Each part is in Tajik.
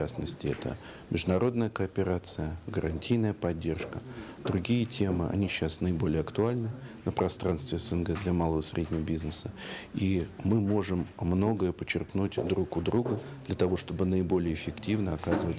В частности, это международная кооперация, гарантийная поддержка. Другие темы, они сейчас наиболее актуальны на пространстве СНГ для малого и среднего бизнеса. И мы можем многое почерпнуть друг у друга для того, чтобы наиболее эффективно оказывать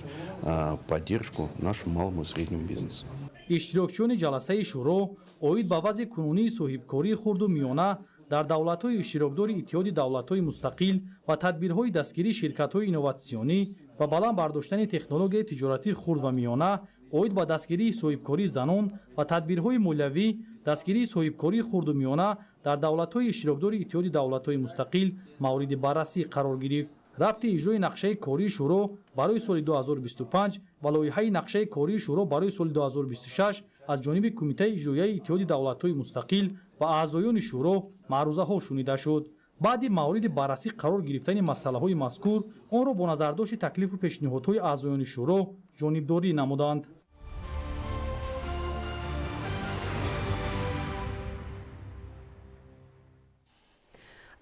поддержку нашему малому и среднему бизнесу. иштирокчиёни ҷаласаи шӯро оид ба вазъи кунунии соҳибкории хурду миёна дар давлатҳои иштирокдори иттиҳоди давлатҳои мустақил ва тадбирҳои дастгирии ширкатҳои инноватсионӣ ва баланд бардоштани технологияи тиҷоратии хурд ва миёна оид ба дастгирии соҳибкории занон ва тадбирҳои молиявӣ дастгирии соҳибкории хурду миёна дар давлатҳои иштирокдори иттиҳоди давлатҳои мустақил мавриди баррасӣ қарор гирифт. рафти иҷрои нақшаи кории шӯро барои соли 2025 ва лоиҳаи нақшаи кории шӯро барои соли 2026 аз ҷониби кумитаи иҷроияи иттиҳоди давлатҳои мустақил ва аъзоёни шӯро маърузаҳо шунида шуд. баъди мавриди баррасӣ қарор гирифтани масъалаҳои мазкур онро бо назардошти таклифу пешниҳодҳои аъзоёни шӯро ҷонибдорӣ намуданд.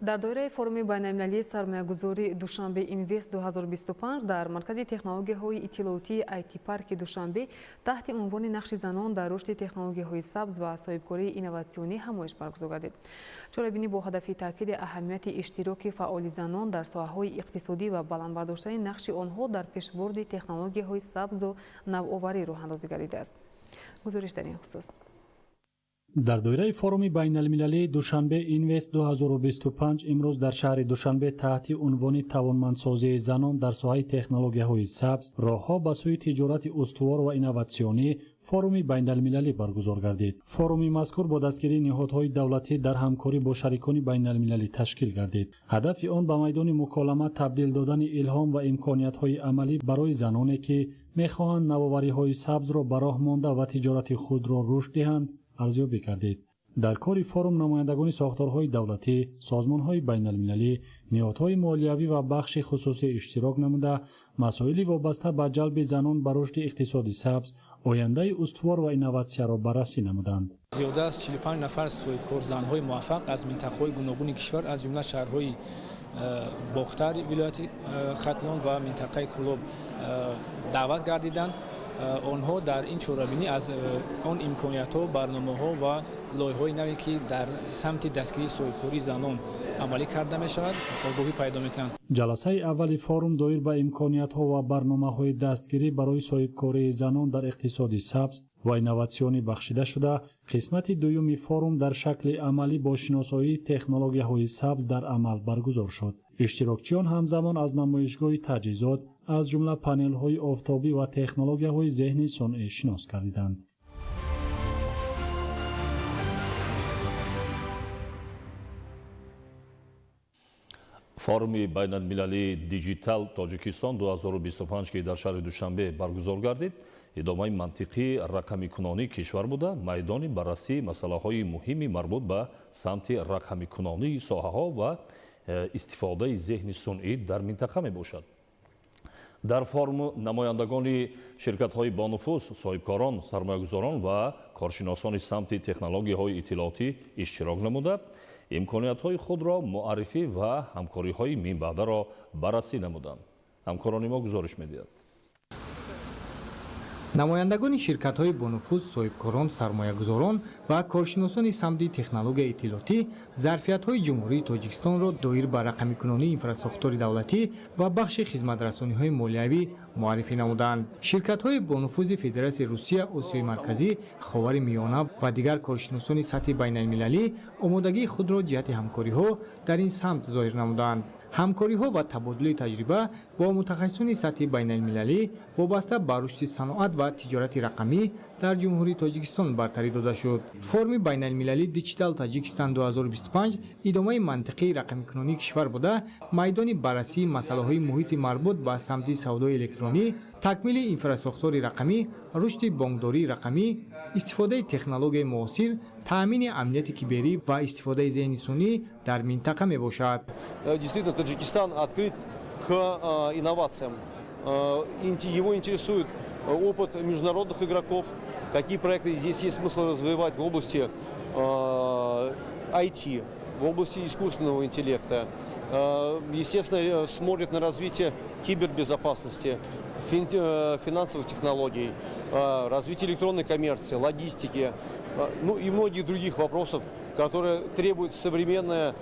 дар доираи форуми байналмилалии сармоягузории Душанбе Инвест 2025 дар маркази технологияҳои иттилоотии IT парки Душанбе таҳти унвони нақши занон дар рушди технологияҳои сабз ва соҳибкории инноватсионӣ ҳамоиш баргузор гардид. чорабинӣ бо ҳадафи таъкиди аҳамияти иштироки фаъоли занон дар соҳаҳои иқтисодӣ ва баландбардоштани нақши онҳо дар пешбурди технологияҳои сабзу навоварӣ роҳандозӣ гардидааст. гузориш дар ин хусус. дар доираи форуми байналмилалии Душанбе Инвест 2025 имрӯз дар шаҳри Душанбе таҳти унвони тавонмандсозии занон дар соҳаи технологияҳои сабз роҳҳо ба сӯи тиҷорати устувор ва инноватсионӣ форуми байналмилалӣ баргузор гардид. форуми мазкур бо дастгирии ниҳодҳои давлатӣ дар ҳамкорӣ бо шарикони байналмилалӣ ташкил гардид. ҳадафи он ба майдони муколама табдил додани илҳом ва имкониятҳои амалӣ барои заноне ки мехоҳанд навовариҳои сабзро ба роҳ монда ва тиҷорати худро рушд диҳанд арзёбӣ кардид. дар кори форум намояндагони сохторҳои давлатӣ, созмонҳои байналмилалӣ, ниҳодҳои молиявӣ ва бахши хусусӣ иштирок намуда, масоили вобаста ба ҷалби занон ба рушди иқтисоди сабз, ояндаи устувор ва инноватсияро баррасӣ намуданд. зиёда аз 45 нафар соҳибкорзанҳои муваффақ аз минтақаҳои гуногуни кишвар аз ҷумла шаҳрҳои бохтар вилояти хатлон ва минтақаи кӯлоб даъват гардиданд. онҳо дар ин чорабинӣ аз он имкониятҳо, барномаҳо ва лоиҳаҳои наве ки дар самти дастгирии соҳибкории занон амалӣ карда мешавад огоҳӣ пайдо мекунанд. ҷаласаи аввали форум доир ба имкониятҳо ва барномаҳои дастгирӣ барои соҳибкории занон дар иқтисоди сабз ва инноватсионӣ бахшида шуда, қисмати дуюми форум дар шакли амалӣ бо шиносоии технологияҳои сабз дар амал баргузор шуд. иштирокчиён ҳамзамон аз намоишгоҳи таҷҳизот аз ҷумла панелҳои офтобӣ ва технологияҳои зеҳни сунъӣ шинос гардиданд. форуми байналмилалии диҷитал Тоҷикистон 2025 ки дар шаҳри Душанбе баргузор гардид, идомаи мантиқии рақамикунонии кишвар буда, майдони баррасии масъалаҳои муҳими марбут ба самти рақамикунонии соҳаҳо ва истифодаи зеҳни сунъӣ дар минтақа мебошад. дар форум намояндагони ширкатҳои бонуфуз, соҳибкорон, сармоягузорон ва коршиносони самти технологияҳои иттилоотӣ иштирок намуда, имкониятҳои худро муаррифӣ ва ҳамкориҳои минбаъдаро баррасӣ намуданд. ҳамкорони мо гузориш медиҳад. намояндагони ширкатҳои бонуфуз, соҳибкорон, сармоягузорон ва коршиносони самти технологияи иттилоотӣ зарфиятҳои ҷумҳурии Тоҷикистонро доир ба рақамикунонии инфраструктури давлатӣ ва бахши хизматрасониҳои молиявӣ муаррифӣ намуданд. ширкатҳои бонуфузи Федератсияи Русия, Осиёи Марказӣ, Ховари Миёна ва дигар коршиносони сатҳи байналмилалӣ омодагии худро ҷиҳати ҳамкориҳо дар ин самт зоҳир намуданд. ҳамкориҳо ва табодули таҷриба бо мутахассисони сатҳи байналмилалӣ вобаста ба рушди саноат ва тиҷорати рақамӣ дар ҷумҳурии Тоҷикистон бартарӣ дода шуд. форуми байналмилалии Digital Tajikistan 2025 идомаи мантиқии рақамикунонии кишвар буда, майдони баррасии масъалаҳои муҳити марбут ба самти савдои электронӣ, такмили инфраструктури рақамӣ, рушди бонкдории рақамӣ, истифодаи технологияи муосир, таъмини амнияти киберӣ ва истифодаи зеҳни сунъӣ дар минтақа мебошад. Действительно, Таджикистан открыт к инновациям. Его интересует опыт международных игроков, какие проекты здесь есть смысл развивать в области IT, в области искусственного интеллекта. Естественно, смотрит на развитие кибербезопасности. финансовых технологий, развития электронной коммерции, логистики, ну и многих других вопросов, которые требует современное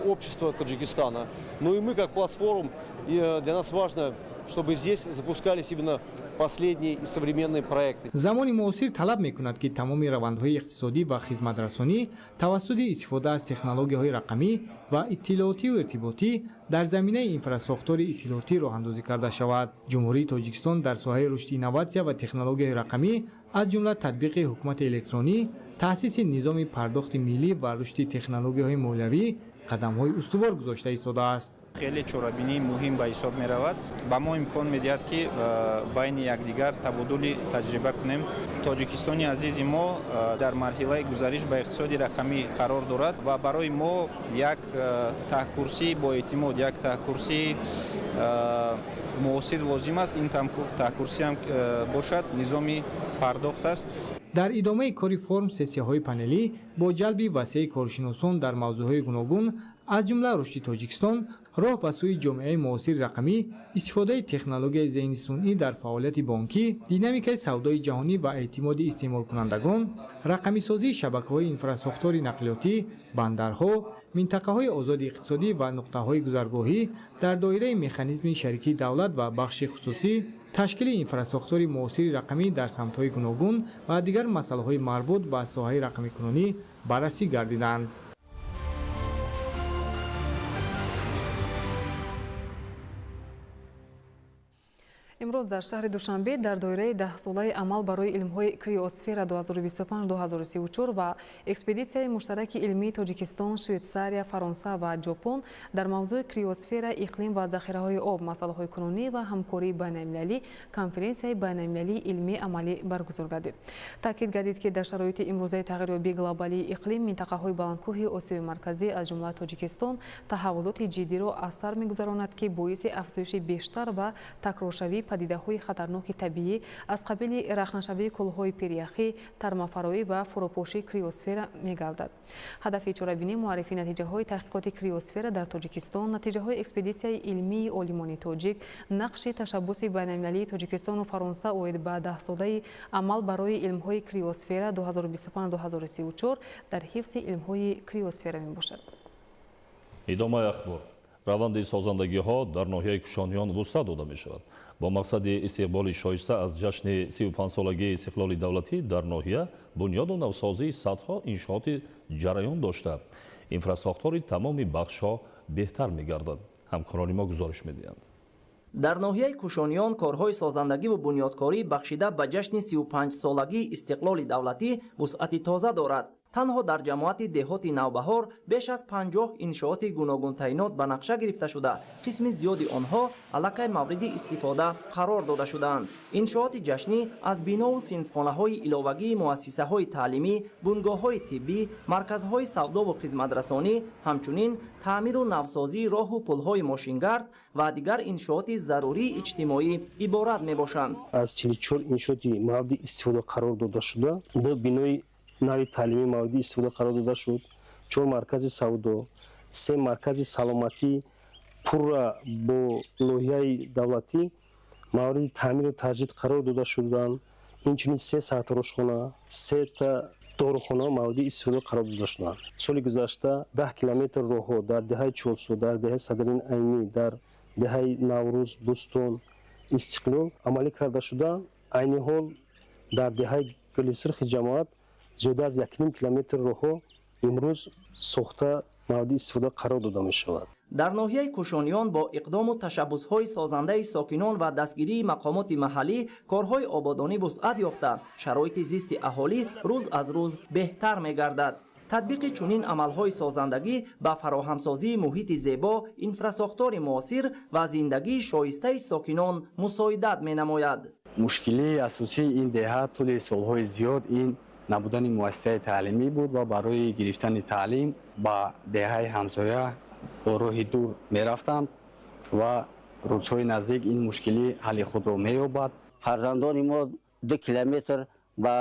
общество Таджикистана. Ну и мы как платформ, для нас важно, чтобы здесь запускались именно последние и современные проекты. замони муосир талаб мекунад ки тамоми равандҳои иқтисодӣ ва хизматрасонӣ тавассути истифода аз технологияҳои рақамӣ ва иттилоотию иртиботӣ дар заминаи инфрасохтори иттилоотӣ роҳандозӣ карда шавад. ҷумҳурии тоҷикистон дар соҳаи рушди инноватсия ва технологияҳои рақамӣ аз ҷумла татбиқи ҳукумати электронӣ, таъсиси низоми пардохти миллӣ ва рушди технологияҳои молиявӣ қадамҳои устувор гузошта истодааст. خیلی چورابینی مهم به حساب می رود. با ما امکان می دهد که بین یکدیگر تبادل تجربه کنیم. تاجیکستان عزیز ما در مرحله گزارش به اقتصاد رقمی قرار دارد و برای ما یک تحکورسی با اعتماد، یک تحکورسی معاصر لازم است. این تحکورسی هم باشد نظام پرداخت است. дар идомаи кори форум сессияҳои панелӣ бо ҷалби васеъи коршиносон дар мавзӯъҳои гуногун аз ҷумла рушди Тоҷикистон, роҳ ба сӯи ҷомеаи муосири рақамӣ, истифодаи технологияи зеҳни сунъӣ дар фаъолияти бонкӣ, динамикаи савдои ҷаҳонӣ ва эътимоди истеъмолкунандагон, рақамисозии шабакаҳои инфраструктури нақлиётӣ, бандарҳо, минтақаҳои озоди иқтисодӣ ва нуқтаҳои гузаргоҳӣ дар доираи механизми шарикии давлат ва бахши хусусӣ, ташкили инфраструктури муосири рақамӣ дар самтҳои гуногун ва дигар масъалаҳои марбут ба соҳаи рақамикунонӣ баррасӣ гардиданд. имрӯз дар шаҳри душанбе дар доираи 10-солаи амал барои илмҳои криосфера 2025-2034 ва экспедитсияи муштараки илмии Тоҷикистон, Швейтсария, Фаронса ва Ҷопон дар мавзӯи криосфера, иқлим ва захираҳои об, масъалаҳои кунунӣ ва ҳамкории байналмилалӣ конференсияи байналмилалии илмии амалӣ баргузор гардид. таъкид гардид ки дар шароити имрӯзаи тағйирёбии глобалии иқлим минтақаҳои баландкӯҳи Осиёи марказӣ аз ҷумла Тоҷикистон таҳаввулоти ҷиддиро аз сар мегузаронад ки боиси афзоиши бештар ва такроршавии падидаҳои хатарноки табиӣ аз қабили рахнашавии кӯлҳои перяхӣ, тармафароӣ ва фурӯпошии криосфера мегардад. ҳадафи чорабинӣ муаррифии натиҷаҳои таҳқиқоти криосфера дар Тоҷикистон, натиҷаҳои экспедитсияи илмии олимони тоҷик, нақши ташаббуси байналмилалии Тоҷикистону Фаронса оид ба 10-солаи амал барои илмҳои криосфера 2025-2034 дар ҳифзи илмҳои криосфера мебошад. идомаи ахбор. раванди созандагиҳо дар ноҳияи Кушониён вусъат дода мешавад. бо мақсади истиқболи шоиста аз ҷашни 35-солагии истиқлоли давлатӣ дар ноҳия бунёду навсозии садҳо иншооти ҷараён дошта, инфрасохтори тамоми бахшҳо беҳтар мегардад. ҳамкорони мо гузориш медиҳанд. дар ноҳияи Кушониён корҳои созандагиву бунёдкорӣ бахшида ба ҷашни 35-солагии истиқлоли давлатӣ вусъати тоза дорад. танҳо дар ҷамоати деҳоти Навбаҳор беш аз 50 иншооти гуногун таъйинот ба нақша гирифта шуда, қисми зиёди онҳо аллакай мавриди истифода қарор дода шудаанд. иншооти ҷашнӣ аз бинову синфхонаҳои иловагии муассисаҳои таълимӣ, бунгоҳҳои тиббӣ, марказҳои савдову хизматрасонӣ, ҳамчунин таъмиру навсозии роҳу пулҳои мошингард ва дигар иншооти зарурии иҷтимоӣ иборат мебошанд. аз 44 иншооти мавриди истифода қарор дода шуда, ду бинои нави таълимӣ мавриди истифода қарор дода шуд, 4 маркази савдо, 3 маркази саломатӣ пурра бо лоиҳаи давлатӣ мавриди таъмиру таҷдид қарор дода шуданд. инчунин 3 сарфарошхона, 3 та дорухона мавриди истифода қарор дода шуданд. соли гузашта 10 километр роҳҳо дар деҳаи Чорсу, дар деҳаи Садрин Айнӣ, дар деҳаи Наврӯз, Бӯстон, Истиқлол амалӣ карда шуда, айни ҳол дар деҳаи Гулисирхи ҷамоат зиёда аз 1,5 километр роҳҳо имрӯз сохта мавриди истифода қарор дода мешавад. дар ноҳияи Кушониён бо иқдому ташаббусҳои созандаи сокинон ва дастгирии мақомоти маҳаллӣ корҳои ободонӣ вусъат ёфта, шароити зисти аҳолӣ рӯз аз рӯз беҳтар мегардад. татбиқи чунин амалҳои созандагӣ ба фароҳамсозии муҳити зебо, инфрасохтори муосир ва зиндагии шоистаи сокинон мусоидат менамояд. мушкилии асосии ин деҳа тӯли солҳои зиёд ин набудани муассисаи таълимӣ буд ва барои гирифтани таълим ба деҳаи ҳамсоя бо роҳи дур мерафтанд ва рӯзҳои наздик ин мушкилӣ ҳалли худро меёбад. фарзандони мо 2 километр ба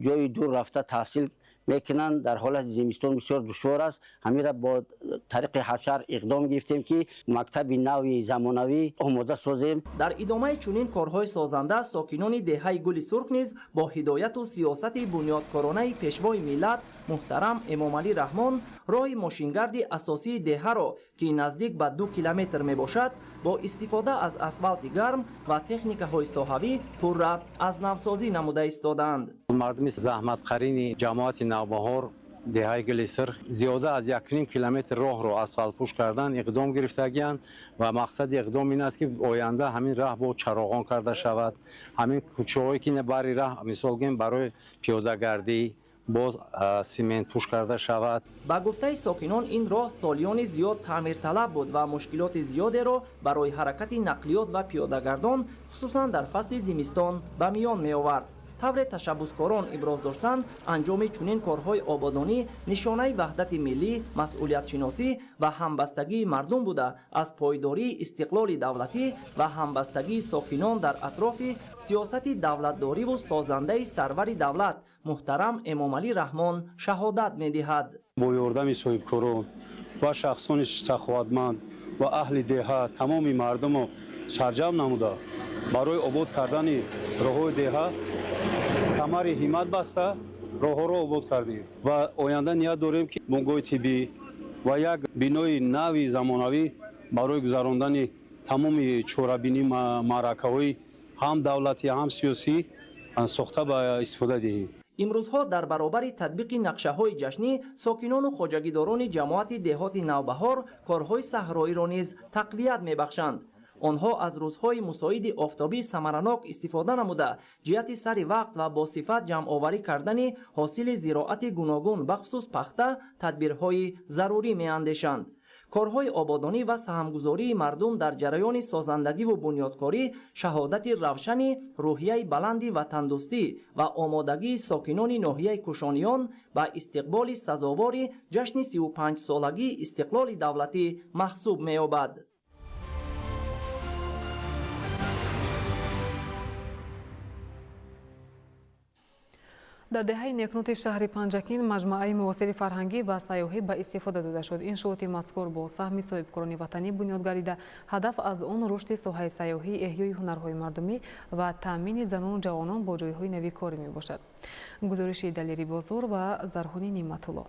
ҷои дур рафта таҳсил میکنند در حالت زمستان بسیار دشوار است. همین را با طریق حشر اقدام گرفتیم که مکتب نوی زمانوی آماده سازیم. در ادامه چنین کارهای سازنده ساکنان دهه گل سرخ نیز با هدایت و سیاست بنیادکارانه پیشوای ملت محترم امامعلی رحمان راه ماشینگرد اساسی دهه را که نزدیک به 2 کیلومتر می باشد با استفاده از اسفالت گرم و تکنیک‌های ساحوی پر را از نوسازی نموده ایستادند. مردم زحمت قرین جماعت نوبهار دهه گل سرخ زیاده از 1.5 کیلومتر راه را اسفالت پوش کردن اقدام گرفتگیند و مقصد اقدام این است که آینده همین راه با چراغان کرده شود. همین کوچه‌هایی که بر راه مثال گیم برای پیاده‌گردی باز سیمنت پوش کرده شود. با گفته ساکنان این راه سالیان زیاد تعمیر طلب بود و مشکلات زیادی را برای حرکت نقلیات و پیاده‌گردان خصوصا در فصل زمستان به میان می آورد. طور تشبثکاران ابراز داشتند انجام چنین کارهای آبادانی نشانه وحدت ملی، مسئولیت شناسی و همبستگی مردم بوده از پایداری استقلال دولتی و همبستگی ساکنان در اطراف سیاست دولتداری و سازنده سرور دولت محترم امامعلی رحمان شهادت می‌دهد. با یاردم صاحبکاران و شخصان سخاوتمند و اهل دهه تمام مردم را سرجم نموده برای آباد کردن راه‌های دهه کمر همت بسته راه‌ها را آباد کردیم و آینده نیت داریم که بنگاه طبی و یک بینای نوی زمانوی برای گذراندن تمام چورابینی معرکه‌های هم دولتی هم سیاسی ساخته به استفاده دهیم. امروزها در برابر تطبیق نقشه‌های جشنی ساکنان و خواجگیداران جماعت دهات نوبهار کارهای صحرایی را نیز تقویت می‌بخشند. آنها از روزهای مساعد آفتابی ثمرناک استفاده نموده جهت سر وقت و با صفت جمع آوری کردن حاصل زراعت گوناگون بخصوص پخته تدبیرهای ضروری می‌اندیشند. کارهای آبادانی و سهمگذاری مردم در جریان سازندگی و بنیادکاری شهادت روشن روحیه بلندی وطندوستی و آمادگی ساکنان ناحیه کوشانیان به استقبال سزاوار جشن 35 سالگی استقلال دولتی محسوب می‌یابد. در دهه نکنوت شهر پنجکین مجموعه مواصل فرهنگی و سیاحی به استفاده داده شد. این شروط مذکور با سهم صاحبکاران وطنی بنیاد گردیده هدف از آن رشد ساحه سیاحی، احیای هنرهای مردمی و تامین زنان و جوانان با جایهای نوی کاری می باشد. گزارش دلیری بازار و زرهونی نعمت الله.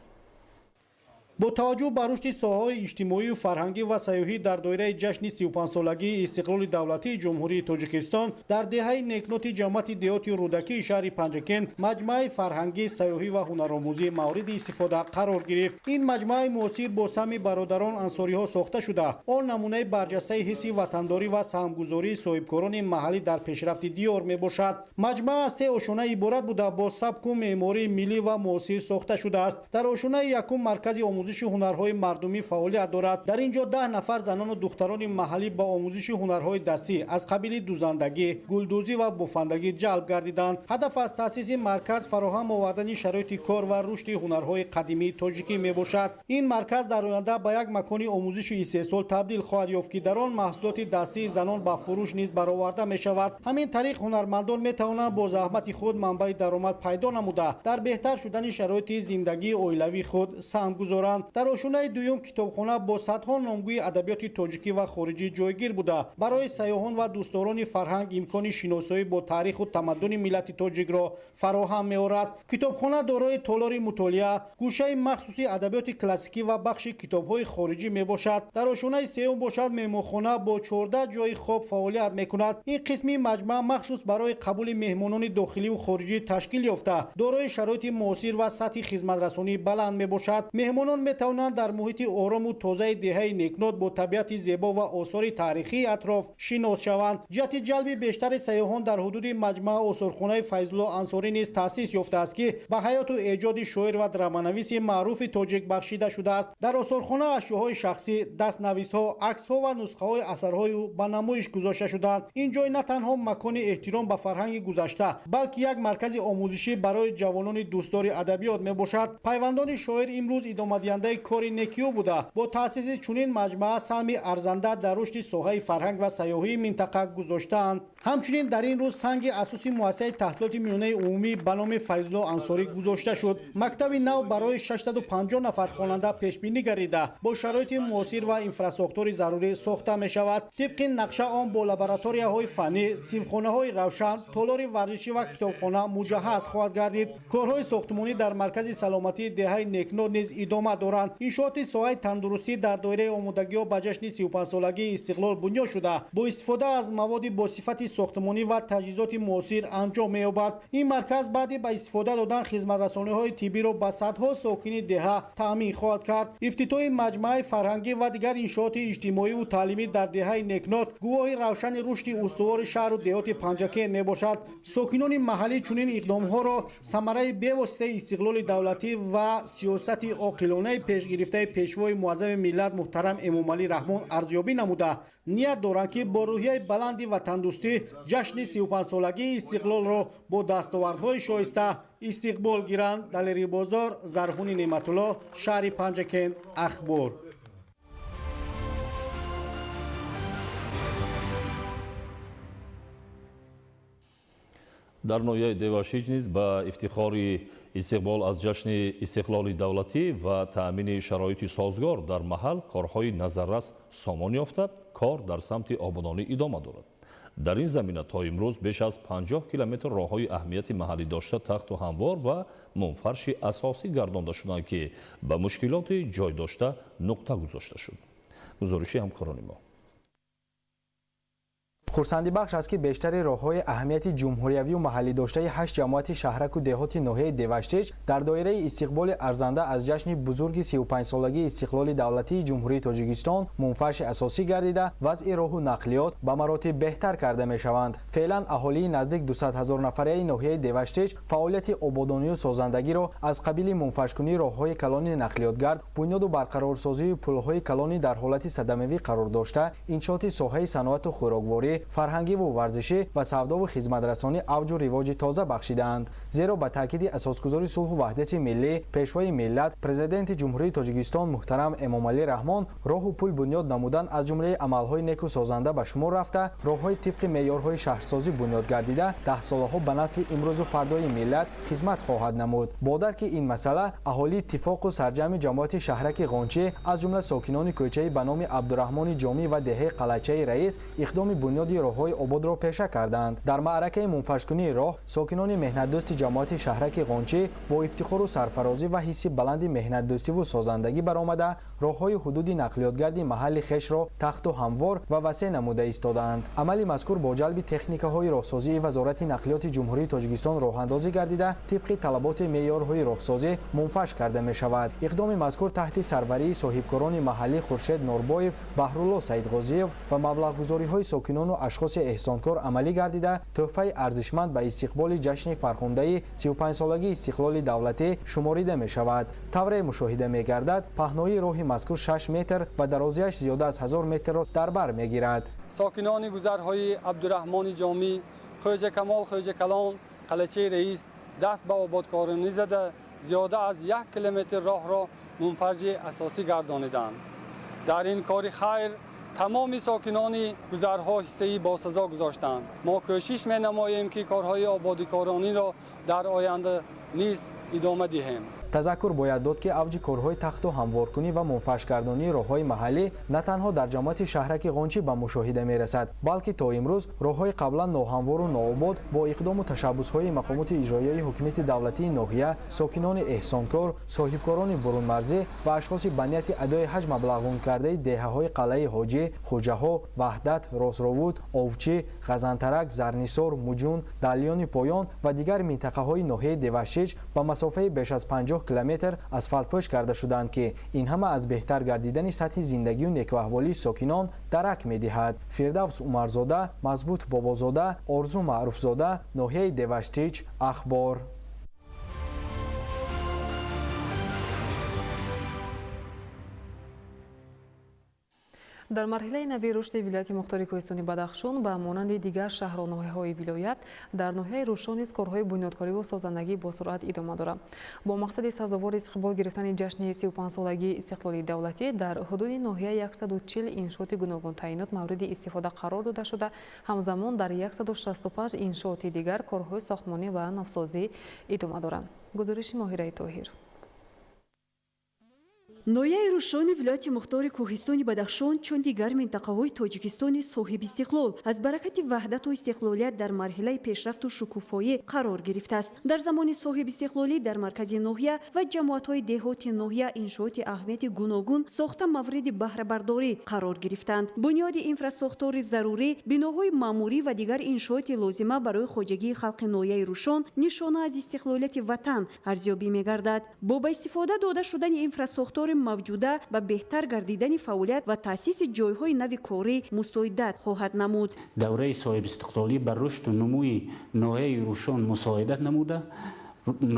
با توجه به رشد ساحه‌های اجتماعی و فرهنگی و سیاحی در دایره جشن 35 سالگی استقلال دولتی جمهوری تاجیکستان در دهه نکنوت جماعت دهاتی و رودکی شهر پنجکین مجمع فرهنگی، سیاحی و هنرآموزی مورد استفاده قرار گرفت. این مجمع معاصر با سهم برادران انصاری‌ها ساخته شده آن نمونه برجسته حس وطنداری و سهمگذاری صاحبکاران محلی در پیشرفت دیار میباشد. مجمع از 3 آشانه عبارت بوده با سبک و معماری ملی و معاصر ساخته شده است. در آشانه یکم مرکز آموزش هنرهای مردمی فعالیت دارد. در اینجا 10 نفر زنان و دختران محلی با آموزش هنرهای دستی از قبیل دوزندگی، گلدوزی و بافندگی جلب گردیدند. هدف از تأسیس مرکز فراهم آوردن شرایط کار و رشد هنرهای قدیمی تاجیکی میباشد. این مرکز در آینده به یک مکان آموزش و استحصال تبدیل خواهد یافت که در آن محصولات دستی زنان به فروش نیز برآورده می شود. همین طریق هنرمندان می توانند با زحمت خود منبع درآمد پیدا نموده در بهتر شدن شرایط زندگی عائلوی خود سهم گذارند. در آشونه دوم کتابخانه با صدها نامگوی ادبیات تاجیکی و خارجی جایگیر بوده برای سیاحان و دوستداران فرهنگ امکان شناسایی با تاریخ و تمدن ملت تاجیک را فراهم می‌آورد. کتابخانه دارای تالار مطالعه، گوشه مخصوصی ادبیات کلاسیکی و بخش کتاب‌های خارجی میباشد. در آشونه سوم باشد مهمانخانه با 14 جای خواب فعالیت می‌کند. این قسمی مجمع مخصوص برای قبول مهمانان داخلی و خارجی تشکیل یافته دارای شرایط معاصر و سطح خدمت‌رسانی بلند میباشد. مهمانان میتوانند در محیط آرام و تازه دهه نکنوت با طبیعت زیبا و آثار تاریخی اطراف شناس شوند. جهت جلب بیشتر سیاحان در حدود مجمع آثارخانه فیض‌الله انصاری نیز تأسیس یافته است که به حیات و ایجاد شاعر و درام‌نویس معروف تاجیک بخشیده شده است. در آثارخانه اشیاءهای شخصی، دست‌نویس‌ها، عکس‌ها و نسخه‌های اثرهای او به نمایش گذاشته شدند. این جای نه تنها مکان احترام به فرهنگ گذشته بلکه یک مرکز آموزشی برای جوانان دوستدار ادبیات میباشد. پیوندان شاعر امروز ادامه دهنده کاری نکیو بوده با تأسیس چنین مجمع سهم ارزنده در رشد ساحه فرهنگ و سیاحی منطقه گذاشتند. ҳамчунин дар ин рӯз санги асоси муассисаи таҳсилоти миёнаи умумӣ ба номи Файзулло Ансорӣ гузошта шуд. Мактаби нав барои 650 нафар хонанда пешбинӣ гардида бо шароити муосир ва инфраструктури зарурӣ сохта мешавад. тибқи нақша он бо лабораторияҳои фаннӣ, синфхонаҳои равшан, толори варзишӣ ва китобхона муҷаҳҳаз хоҳад гардид. корҳои сохтмонӣ дар маркази саломатии деҳаи Некнод низ идома доранд. иншооти соҳаи тандурустӣ дар доираи омодагиҳо ба ҷашни 35-солагии истиқлол бунёд шуда бо истифода аз маводи босифати сохтмонӣ ва таҷҳизоти муосир анҷом меёбад. ин марказ баъди ба истифода додан хизматрасониҳои тиббиро ба садҳо сокини деҳа таъмин хоҳад кард. ифтитоҳи маҷмӯаи фарҳангӣ ва дигар иншооти иҷтимоиву таълимӣ дар деҳаи Некнод гувоҳи равшани рушди устувори шаҳру деҳоти Панҷакен мебошад. сокинони маҳаллӣ чунин иқдомҳоро самараи бевоситаи истиқлоли давлатӣ ва сиёсати оқилонаи пешгирифтаи пешвои муаззами миллат муҳтарам Эмомалӣ Раҳмон арзёбӣ намуда ният доранд ки бо рӯҳияи баланди ватандӯстӣ ҷашни 35-солагии истиқлолро бо дастовардҳои шоиста истиқбол гиранд. Далери Бозор, Зарҳуни Неъматулло, шаҳри Панҷакен, Ахбор. дар ноҳияи девашиҷ низ ба ифтихори истиқбол аз ҷашни истиқлоли давлатӣ ва таъмини шароити созгор дар маҳал корҳои назаррас сомон ёфта, кор дар самти ободонӣ идома дорад. дар ин замина то имрӯз беш аз 50 километр роҳҳои аҳамияти маҳаллӣ дошта тахту ҳамвор ва мунфарши асосӣ гардонда шуданд, ки ба мушкилоти ҷойдошта нуқта гузошта шуд. гузориши ҳамкорони мо. хурсандибахш аст ки бештари роҳҳои аҳамияти ҷумҳуриявию маҳаллидоштаи 8 ҷамоати шаҳраку деҳоти ноҳияи Деваштеҷ дар доираи истиқболи арзанда аз ҷашни бузурги 35-солагии истиқлоли давлатии ҷумҳурии Тоҷикистон мунфарши асосӣ гардида вазъи роҳу нақлиёт ба маротиб беҳтар карда мешаванд. феълан аҳолии наздик 200 000 нафараи ноҳияи Деваштеҷ фаъолияти ободонию созандагиро аз қабили мунфашкунии роҳҳои калони нақлиётгард, бунёду барқарорсозии пулҳои калонӣ дар ҳолати садамавӣ қарор дошта, иншооти соҳаи саноату хӯрокворӣ, фарҳангиву варзишӣ ва савдову хизматрасонӣ авҷу ривоҷи тоза бахшидаанд. зеро ба таъкиди асосгузори сулҳу ваҳдати миллӣ, пешвои миллат, президенти ҷумҳурии Тоҷикистон муҳтарам Эмомалӣ Раҳмон роҳу пул бунёд намудан аз ҷумлаи амалҳои неку созанда ба шумор рафта, роҳҳои тибқи меъёрҳои шаҳрсозӣ бунёд гардида, даҳсолаҳо ба насли имрӯзу фардои миллат хизмат хоҳад намуд. бо дарки ин масъала, аҳолии Тифоқу сарҷамъи ҷамоати шаҳраки Ғончӣ аз ҷумла сокинони кӯчаи ба номи Абдурахмони Ҷомӣ ва деҳаи Қалачаи Раис иқдоми бунёди роҳҳои ободро пеша карданд. дар маъракаи мунфашкунии роҳ, сокинони меҳнатдӯсти ҷамоати шаҳраки Ғончӣ бо ифтихору сарфарозӣ ва ҳисси баланди меҳнатдӯстиву созандагӣ баромада, роҳҳои ҳудуди нақлиётгарди маҳалли Хешро тахту ҳамвор ва васеъ намуда истодаанд. амали мазкур бо ҷалби техникаҳои роҳсозии Вазорати нақлиёти ҷумҳурии Тоҷикистон роҳандозӣ гардида, тибқи талаботи меъёрҳои роҳсозӣ мунфаш карда мешавад. иқдоми мазкур таҳти сарварии соҳибкорони маҳаллӣ Хуршед Норбоев, Баҳрулло Саидғозиев ва маблағгузориҳои сокинону ашхоси эҳсонкор амалӣ гардида, тӯҳфаи арзишманд ба истиқболи ҷашни фархундаи 35-солагии истиқлоли давлатӣ шуморида мешавад. тавре мушоҳида мегардад, паҳноии роҳи мазкур 6 метр ва дарозияш зиёда аз 1000 метрро дар бар мегирад. сокинони гузарҳои Абдурахмони Ҷомӣ, Хоҷа Камол Хоҷа Калон, Қалачаи Раис даст ба ободкоронӣ зада зиёда аз 1 километр роҳро мунфаржи асосӣ гардониданд. дар ин кори хайр тамоми сокинони гузарҳо ҳиссаи босазо гузоштанд. мо кӯшиш менамоем ки корҳои ободикорониро дар оянда низ идома диҳем. тазаккур бояд дод ки авҷи корҳои тахту ҳамворкунӣ ва мунфашгардонии роҳҳои маҳаллӣ на танҳо дар ҷамоати шаҳраки Ғончӣ ба мушоҳида мерасад, балки то имрӯз роҳҳои қаблан ноҳамвору нообод бо иқдому ташаббусҳои мақомоти иҷроияи ҳокимияти давлатии ноҳия, сокинони эҳсонкор, соҳибкорони бурунмарзӣ ва ашхоси ба нияти адои ҳаҷ маблағгункардаи деҳаҳои Қалаи Ҳоҷӣ, Хуҷаҳо, Ваҳдат, Росровуд, Овчӣ, Ғазантарак, Зарнисор, Муҷун, Далёни Поён ва дигар минтақаҳои ноҳияи Деваштеҷ ба масофаи беш аз 50 километр асфалтпӯш карда шуданд, ки ин ҳама аз беҳтар гардидани сатҳи зиндагию некуаҳволии сокинон дарак медиҳад. Фирдавс Умарзода, Мазбут Бобозода, Орзу Маъруфзода, ноҳияи Деваштеҷ, Ахбор. дар марҳилаи нави рушди вилояти мухтори кӯҳистони бадахшон ба монанди дигар шаҳру ноҳияҳои вилоят дар ноҳияи рӯшон низ корҳои бунёдкориву созандагӣ бо суръат идома дорад. Бо мақсади сазовори иstiqbol гирифтани ҷашни 35-солагии истиқлоли давлатӣ дар ҳудуди ноҳия 140 иншооти гуногун таъйинот мавриди истифода қарор дода шуда, ҳамзамон дар 165 иншооти дигар корҳои сохтмонӣ ва навсозӣ идома доранд. гузориши Моҳираи Тоҳир. ноҳияи рӯшони вилояти мухтори кӯҳистони бадахшон чун дигар минтақаҳои тоҷикистони соҳиби истиқлол аз баракати ваҳдату истиқлолият дар марҳилаи пешрафту шукуфоӣ қарор гирифтааст. дар замони соҳиби истиқлолӣ дар маркази ноҳия ва ҷамоатҳои деҳоти ноҳия иншооти аҳамияти гуногун сохта мавриди баҳрабардорӣ қарор гирифтанд. бунёди инфрасохтори зарурӣ, биноҳои маъмурӣ ва дигар иншооти лозима барои хоҷагии халқи ноҳияи рӯшон нишона аз истиқлолияти ватан арзёбӣ мегардад. бо ба истифода дода шудани инфрасохтори мавҷуда ба беҳтар гардидани фаъолият ва таъсиси ҷойҳои нави корӣ мусоидат хоҳад намуд. давраи соҳибистиқлолӣ ба рушду нумӯи ноҳияи рӯшон мусоидат намуда,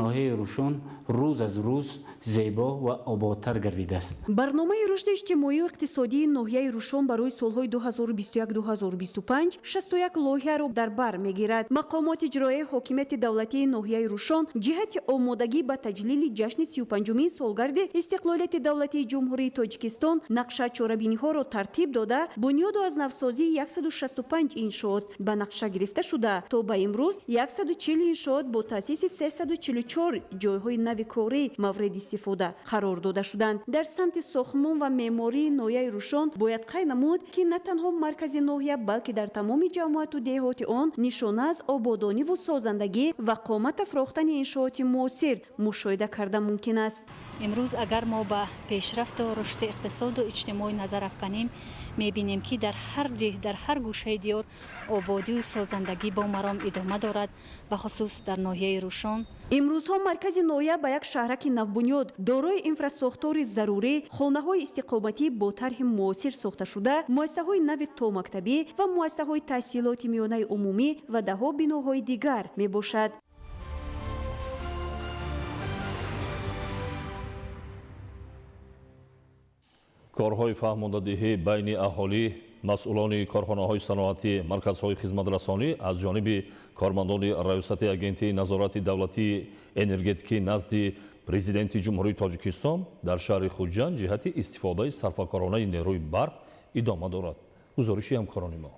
ноҳияи рӯшон рӯз аз рӯз зебо ва ободтар гардидааст. барномаи рушди иҷтимоию иқтисодии ноҳияи рӯшон барои солҳои 2021-2025 61 лоиҳаро дар бар мегирад. мақомоти иҷроияи ҳокимияти давлатии ноҳияи рӯшон ҷиҳати омодагӣ ба таҷлили ҷашни 35-умин солгарди истиқлолияти давлатии ҷумҳурии Тоҷикистон нақша чорабиниҳоро тартиб дода, бунёду аз навсозии 165 иншоот ба нақша гирифта шуда, то ба имрӯз 140 иншоот бо таъсиси 344 ҷойҳои нави корӣ мавриди истифода қарор дода шуданд. дар самти сохтмон ва меъмории ноҳияи рӯшон бояд қай намуд, ки на танҳо маркази ноҳия, балки дар тамоми ҷамоату деҳоти он нишона аз ободониву созандагӣ ва қомат афрохтани иншооти муосир мушоҳида карда мумкин аст. имрӯз агар мо ба пешрафту рушди иқтисоду иҷтимоӣ назар афканем, мебинем ки дар ҳар деҳ, дар ҳар гӯшаи диёр ободию созандагӣ бо маром идома дорад, бахусус дар ноҳияи рӯшон. имрӯзҳо маркази ноҳия ба як шаҳраки навбунёд дорои инфрасохтори зарурӣ, хонаҳои истиқоматӣ бо тарҳи муосир сохта шуда, муассисаҳои нави томактабӣ ва муассисаҳои таҳсилоти миёнаи умумӣ ва даҳо биноҳои дигар мебошад. корҳои фаҳмондадиҳӣ байни аҳолӣ, масъулони корхонаҳои саноатӣ, марказҳои хизматрасонӣ аз ҷониби кормандони раёсати агентии назорати давлатии энергетикӣ назди президенти ҷумҳурии Тоҷикистон дар шаҳри Хуҷанд ҷиҳати истифодаи сарфакоронаи нерӯи барқ идома дорад. гузориши ҳамкорони мо.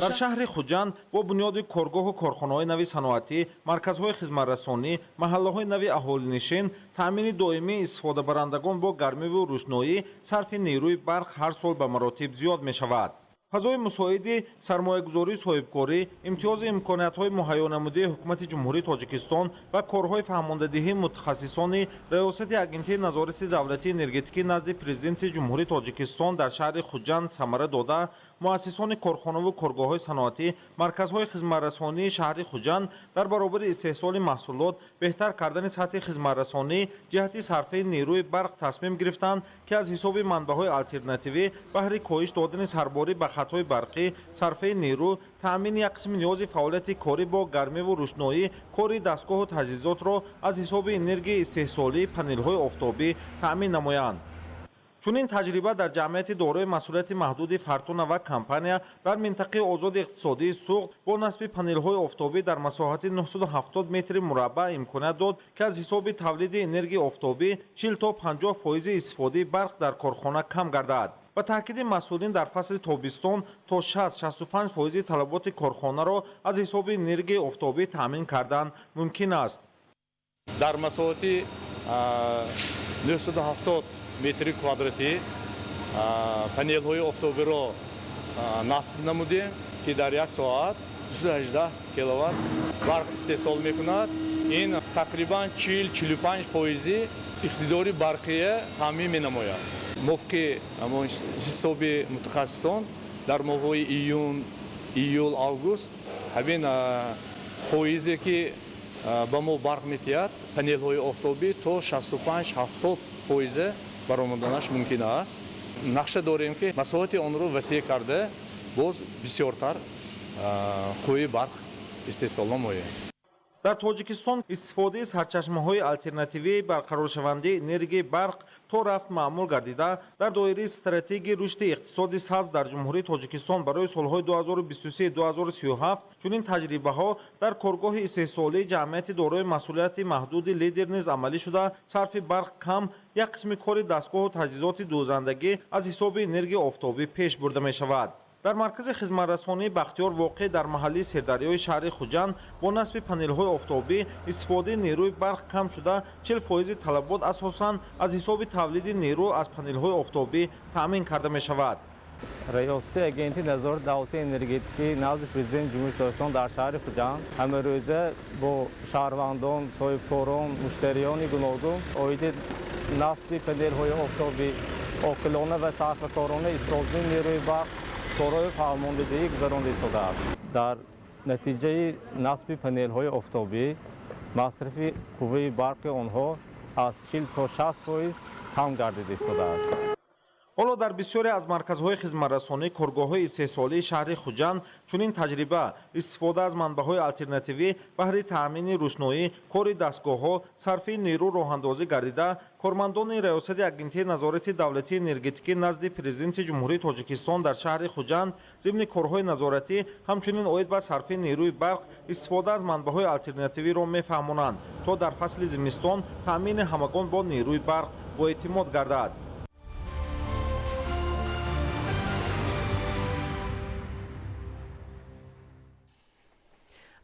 дар шаҳри Хуҷанд бо бунёди коргоҳу корхонаҳои нави саноатӣ, марказҳои хизматрасонӣ, маҳаллаҳои нави аҳолинишин, таъмини доимии истифодабарандагон бо гармиву рӯшноӣ, сарфи нерӯи барқ ҳар сол ба маротиб зиёд мешавад. фазои мусоиди сармоягузории соҳибкорӣ, имтиёзи имкониятҳои муҳайёнамудии ҳукумати ҷумҳурии Тоҷикистон ва корҳои фаҳмондадиҳии мутахассисони раёсати агентии назорати давлатии энергетикӣ назди президенти ҷумҳурии Тоҷикистон дар шаҳри Хуҷанд самара дода, муассисони корхонаву коргоҳҳои саноатӣ, марказҳои хизматрасонии шаҳри Хуҷанд дар баробари истеҳсоли маҳсулот, беҳтар кардани сатҳи хизматрасонӣ ҷиҳати сарфаи нерӯи барқ тасмим гирифтанд, ки аз ҳисоби манбаъҳои алтернативӣ баҳри коҳиш додани сарборӣ ба хатҳои барқӣ, сарфаи нерӯ, таъмини як қисми ниёзи фаъолияти корӣ бо гармиву рӯшноӣ, кори дастгоҳу таҷҳизотро аз ҳисоби энергияи истеҳсолии панелҳои офтобӣ таъмин намоянд. чунин таҷриба дар ҷамъияти дорои масъулияти маҳдуди Фортуна ва компания дар минтақаи озоди иқтисодии Суғд бо насби панелҳои офтобӣ дар масоҳати 970 метри мураббаъ имконият дод, ки аз ҳисоби тавлиди энергияи офтобӣ 40 то 50% истифодаи барқ дар корхона кам гардад. ба таъкиди масъулин дар фасли тобистон то 60-65% талаботи корхонаро аз ҳисоби энергияи офтобӣ таъмин кардан мумкин аст. дар масоҳати 970 метри квадратӣ панелҳои офтобиро насб намудем, ки дар як соат 218 киловатт барқ истеҳсол мекунад. ин тақрибан 40-45% иқтидори барқия таъмин менамояд. мувофиқи ҳисоби мутахассисон дар моҳҳои июл, август ҳамин фоизе ки ба мо барқ метиҳад, панелҳои офтобӣ то 65-70% баромаданаш мумкин аст. нақша дорем ки масоҳати онро васеъ карда боз бисёртар қӯи барқ истеҳсол намояд. дар тоҷикистон истифодаи сарчашмаҳои алтернативии барқароршавандаи энергияи барқ то рафт маъмул гардида дар доираи стратегияи рушди иқтисоди сабз дар ҷумҳурии тоҷикистон барои солҳои 2023-2037 чунин таҷрибаҳо дар коргоҳи истеҳсолии ҷамъияти дорои масъулияти маҳдуди лидер низ амалӣ шуда сарфи барқ кам як қисми кори дастгоҳу таҷҳизоти дӯзандагӣ аз ҳисоби энергияи офтобӣ пеш бурда мешавад. дар маркази хизматрасонии бахтиёр воқеъ дар маҳаллии сердарёи шаҳри хуҷанд бо насби панелҳои офтобӣ истифодаи нерӯи барқ кам шуда 40% талабот асосан аз ҳисоби тавлиди нерӯ аз панелҳои офтобӣ таъмин карда мешавад. риёсати агентии назорати давлатии энергетикӣ назди президенти ҷумҳурии тоҷикистон дар шаҳри хуҷанд ҳамарӯза бо шаҳрвандон, соҳибкорон, муштариёни гуногун оиди насби панелҳои офтобӣ оқилона ва сарфакорона истифодаи нерӯи барқ корои фармондеҳӣ гузаронда истодааст. дар натиҷаи насби панелҳои офтобӣ масрафи қувваи барқи онҳо аз 40 то 60% кам гардида истодааст. ҳоло дар бисёре аз марказҳои хизматрасонӣ коргоҳҳои истеҳсолии шаҳри хуҷанд чунин таҷриба истифода аз манбаъҳои алтернативӣ баҳри таъмини рӯшноӣ, кори дастгоҳҳо, сарфии нерӯ роҳандозӣ гардида кормандони раёсати агентияи назорати давлатии энергетикӣ назди президенти ҷумҳурии тоҷикистон дар шаҳри хуҷанд зимни корҳои назоратӣ ҳамчунин оид ба сарфи нерӯи барқ истифода аз манбаъҳои алтернативиро мефаҳмонанд то дар фасли зимистон таъмини ҳамагон бо нерӯи барқ боэътимод гардад.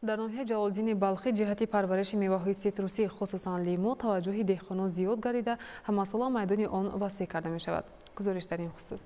дар ноҳияи ҷалолиддини балхӣ ҷиҳати парвариши меваҳои ситрусӣ хусусан лимӯ таваҷҷӯҳи деҳқонон зиёд гардида ҳамасола майдони он васеъ карда мешавад. гузориш дар ин хусус.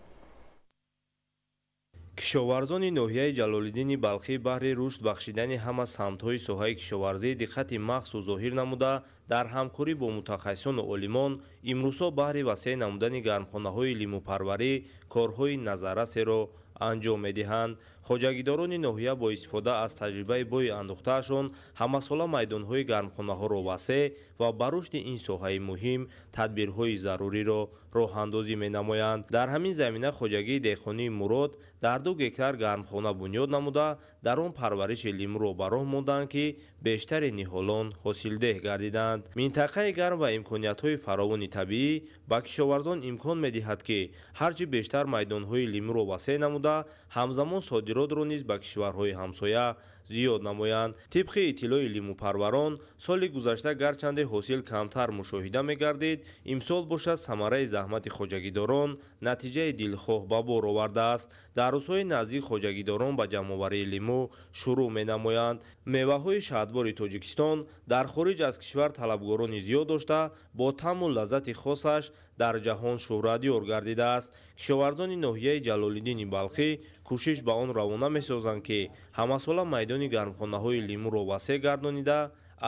кишоварзони ноҳияи ҷалолиддини балхӣ баҳри рушд бахшидани ҳама самтҳои соҳаи кишоварзӣ диққати махсус зоҳир намуда дар ҳамкорӣ бо мутахассисону олимон имрӯзҳо баҳри васеъ намудани гармхонаҳои лимӯпарварӣ корҳои назаррасеро анҷом медиҳанд. хоҷагидорони ноҳия бо истифода аз таҷрибаи бои андохтаашон ҳамасола майдонҳои гармхонаҳоро васеъ ва ба рушди ин соҳаи муҳим тадбирҳои заруриро роҳандозӣ менамоянд. дар ҳамин замина хоҷагии деҳқонии мурод дар 2 гектар гармхона бунёд намуда дар он парвариши лимӯро ба роҳ монданд ки бештари ниҳолон ҳосилдеҳ гардиданд. минтақаи гарм ва имкониятҳои фаровони табиӣ ба кишоварзон имкон медиҳад ки ҳарчи бештар майдонҳои лимӯро васеъ намуда ҳамзамон содиротро низ ба кишварҳои ҳамсоя зиёд намоянд. тибқи иттилои лимӯпарварон соли гузашта гарчанде ҳосил камтар мушоҳида мегардид, имсол бошад самараи заҳмати хоҷагидорон натиҷаи дилхоҳ ба бор овардааст. дар рӯзҳои наздик хоҷагидорон ба ҷамъоварии лимӯ шурӯъ менамоянд. меваҳои шаҳрбори тоҷикистон дар хориҷ аз кишвар талабгорони зиёд дошта бо таъму лаззати хосаш дар ҷаҳон шӯҳратёр гардидааст. кишоварзони ноҳияи ҷалолиддини балхӣ кӯшиш ба он равона месозанд ки ҳамасола майдони гармхонаҳои лимӯро васеъ гардонида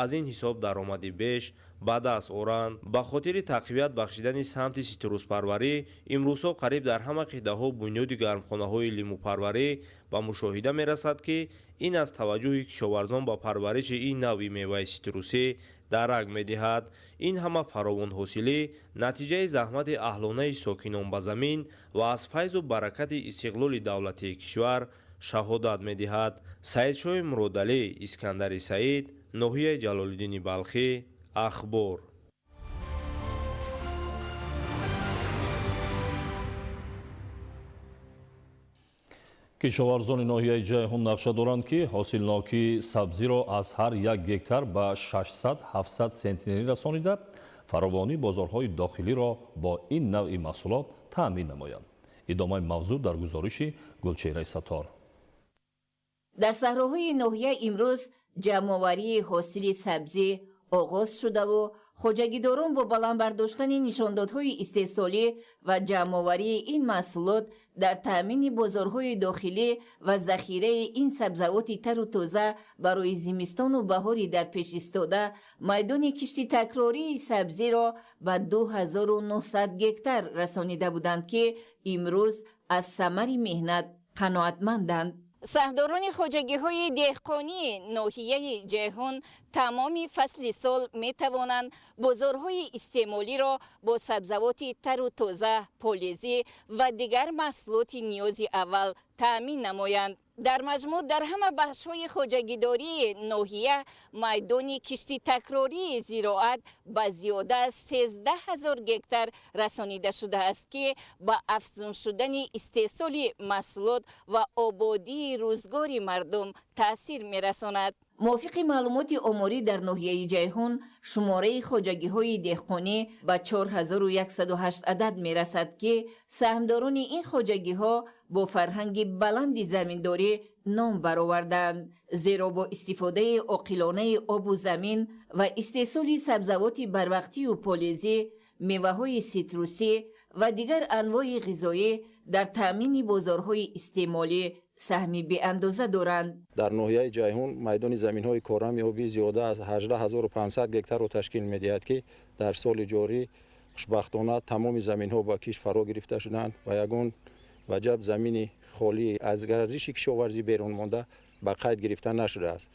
аз ин ҳисоб даромади беш ба даст оранд. ба хотири тақвият бахшидани самти ситруспарварӣ имрӯзҳо қариб дар ҳама қитъаҳо бунёди гармхонаҳои лимӯпарварӣ ба мушоҳида мерасад ки ин аз таваҷҷӯҳи кишоварзон ба парвариши ин навъи меваи ситрусӣ дарак медиҳад. ин ҳама фаровонҳосилӣ натиҷаи заҳмати аҳлонаи сокинон ба замин ва аз файзу баракати истиқлоли давлатии кишвар шаҳодат медиҳад. саидшоҳи муродалӣ, искандари саид, ноҳияи ҷалолиддини балхӣ, ахбор. кишоварзони ноҳияи ҷайҳун нақша доранд ки ҳосилнокии сабзиро аз ҳар 1 гектар ба 600-700 сентнерӣ расонида фаровонии бозорҳои дохилиро бо ин навъи маҳсулот таъмин намоянд. идомаи мавзӯъ дар гузориши гулчеҳраи сатор. дар саҳроҳои ноҳия имрӯз ҷамъоварии ҳосили сабзӣ оғоз шудаву хоҷагидорон бо баландбардоштани нишондодҳои истеҳсолӣ ва ҷамъоварии ин маҳсулот дар таъмини бозорҳои дохилӣ ва захираи ин сабзавоти тару тоза барои зимистону баҳори дар пеш истода майдони кишти такрории сабзиро ба 2900 гектар расонида буданд ки имрӯз аз самари меҳнат қаноатманданд. саҳмдорони хоҷагиҳои деҳқонии ноҳияи ҷайҳун тамоми фасли сол метавонанд бозорҳои истеъмолиро бо сабзавоти тару тоза, полезӣ ва дигар маҳсулоти ниёзи аввал تأمین نمایند. در مجموع در همه بخش‌های خوجگیداری ناحیه میدان کشتی تکراری زراعت به زیاده از 13,000 گکتار رسانیده شده است که به افزون شدن استحصال محصولات و آبادی روزگار مردم تأثیر می‌رساند. موافق معلومات آماری در ناحیه جیهون شماره خوجگی‌های دهقانی به 4108 عدد می‌رسد که سهمداران این خوجگی‌ها با فرهنگ بلند زمینداری نام برآوردند، زیرا با استفاده عاقلانه آب و زمین و استحصال سبزیجات بروقتی و پالیزی، میوه‌های سیتروسی و دیگر انواع غذایی در تأمین بازارهای استعمالی سهمی به اندازه دارند. در ناحیه جیهون میدان زمین‌های کارم آبی زیاده از 18500 گکتار را تشکیل می‌دهد که در سال جاری خوشبختانه تمام زمین‌ها با کشت فرا گرفته شدند و یگان وجب زمین خالی از گردش کشاورزی بیرون مانده به قید گرفته نشده است.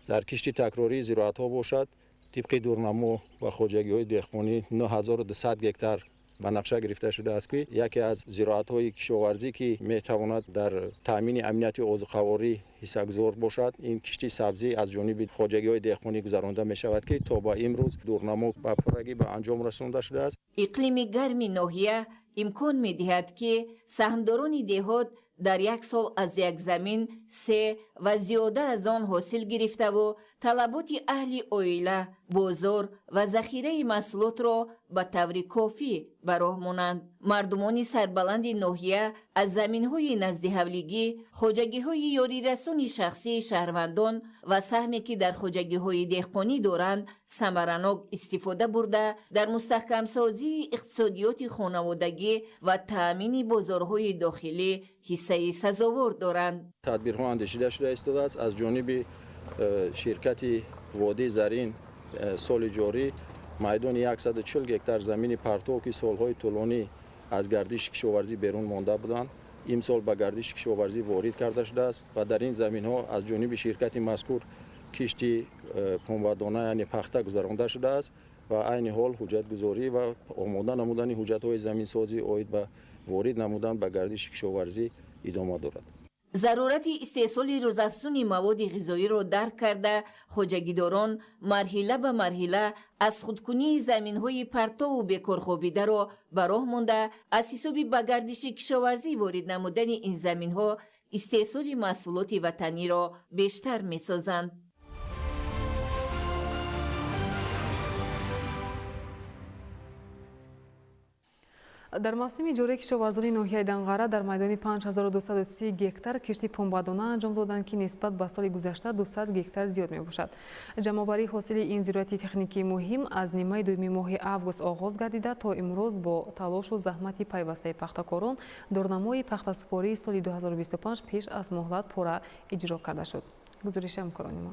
در کشت تکراری زراعت‌ها باشد طبق دورنما و خوجگی‌های دهقانی 9200 گکتار به نقشه گرفته شده است که یکی از زراعت‌های کشاورزی که می‌تواند در تامین امنیت غذاخواری حصه‌گذار باشد، این کشتی سبزی از جانب خوجگی‌های دهقانی گذرانده می‌شود که تا به امروز دورنما به پرگی به انجام رسانده شده است. اقلیم گرم ناحیه امکان می‌دهد که سهمداران دهات در یک سال از یک زمین سه و زیاده از آن حاصل گرفته و طلبات اهل عائله، بازار و ذخیره محصولات را به طور کافی به راه مانند. مردمان سربلند ناحیه از زمین‌های نزد حولگی، خوجگی‌های یاری رسانی شخصی شهروندان و سهمی که در خوجگی‌های دهقانی دارند ثمرناک استفاده برده در مستحکم سازی اقتصادیات خانوادگی و تأمین بازارهای داخلی حصه سزاوار دارند. تدبیرها اندیشیده شده ایستاده است از جانب شرکت وادی زرین. سال جاری میدان 140 گکتار زمین پرتو که سالهای طولانی از گردش کشاورزی بیرون مانده بودند امسال به گردش کشاورزی وارد کرده شده است و در این زمین ها از جانب شرکت مذکور کشتی پنبه‌دانه یعنی پخته گذرانده شده است و عین حال حجت گذاری و آماده نمودن حجت های زمین سازی عاید به وارد نمودن به گردش کشاورزی ادامه دارد. ضرورت استحصال روزافزون مواد غذایی را درک کرده خوجگیداران مرحله به مرحله از خودکنی زمین‌های پرتو و بیکار خوابیده را به راه مانده از حساب به گردش کشاورزی وارد نمودن این زمین‌ها استحصال محصولات وطنی را بیشتر می‌سازند. در موسم جاری کشاورزان ناحیه دنقره در میدان 5230 گکتار کشتی پنبه‌دانه انجام دادند که نسبت به سال گذشته 200 گکتار زیاد میباشد. جمع‌آوری حاصل این زراعت تکنیکی مهم از نیمه دوم ماه اوگوست آغاز گردیده تا امروز با تلاش و زحمت پیوسته پختکاران دورنمای پخته‌سپاری سال 2025 پیش از مهلت پورا اجرا کرده شد. گزارش همکاران ما.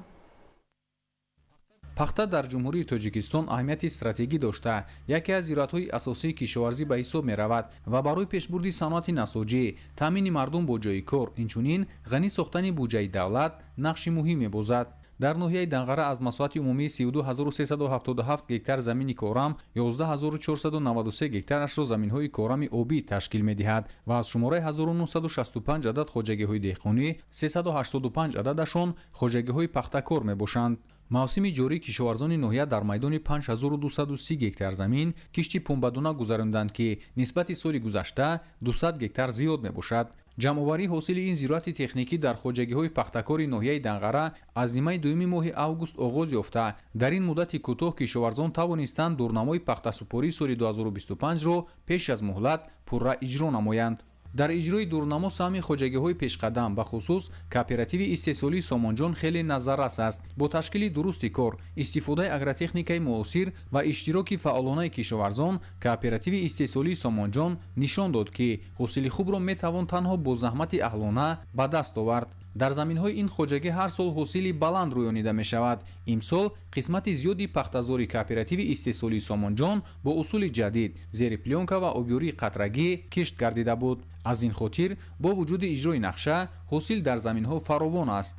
пахта дар ҷумҳурии тоҷикистон аҳамияти стратегӣ дошта яке аз зироатҳои асосии кишоварзӣ ба ҳисоб меравад ва барои пешбурди саноати насоҷӣ таъмини мардум бо ҷойи кор инчунин ғанӣ сохтани буҷаи давлат нақши муҳим мебозад. дар ноҳияи данғара аз масоҳати умумии 32377 гектар замини корам 11493 гектарашро заминҳои корами обӣ ташкил медиҳад ва аз шумораи 1965 адад хоҷагиҳои деҳқонӣ 385 ададашон хоҷагиҳои пахтакор мебошанд. мавсими ҷории кишоварзони ноҳия дар майдони 5230 гектар замин кишти пунбадона гузаронданд ки нисбати соли гузашта 200 гектар зиёд мебошад. ҷамъоварии ҳосили ин зироати техникӣ дар хоҷагиҳои пахтакори ноҳияи данғара аз нимаи дуюми моҳи август оғоз ёфта дар ин муддати кӯтоҳ кишоварзон тавонистанд дурнамои пахтасупории соли 2025-ро пеш аз муҳлат пурра иҷро намоянд. дар иҷрои дурнамо саҳми хоҷагиҳои пешқадам ба хусус кооперативи истеҳсолии Сомонҷон хеле назаррас аст. бо ташкили дурусти кор, истифодаи агротехникаи муосир ва иштироки фаъолонаи кишоварзон кооперативи истеҳсолии Сомонҷон нишон дод ки ҳосили хубро метавон танҳо бо заҳмати аҳлона ба даст овард. дар заминҳои ин хоҷагӣ ҳар сол ҳосили баланд рӯёнида мешавад. имсол қисмати зиёди пахтазори кооперативи истеҳсолии Сомонҷон бо усули ҷадид зери плёнка ва обёрии қатрагӣ кишт гардида буд. аз ин хотир бо вуҷуди иҷрои нақша ҳосил дар заминҳо фаровон аст.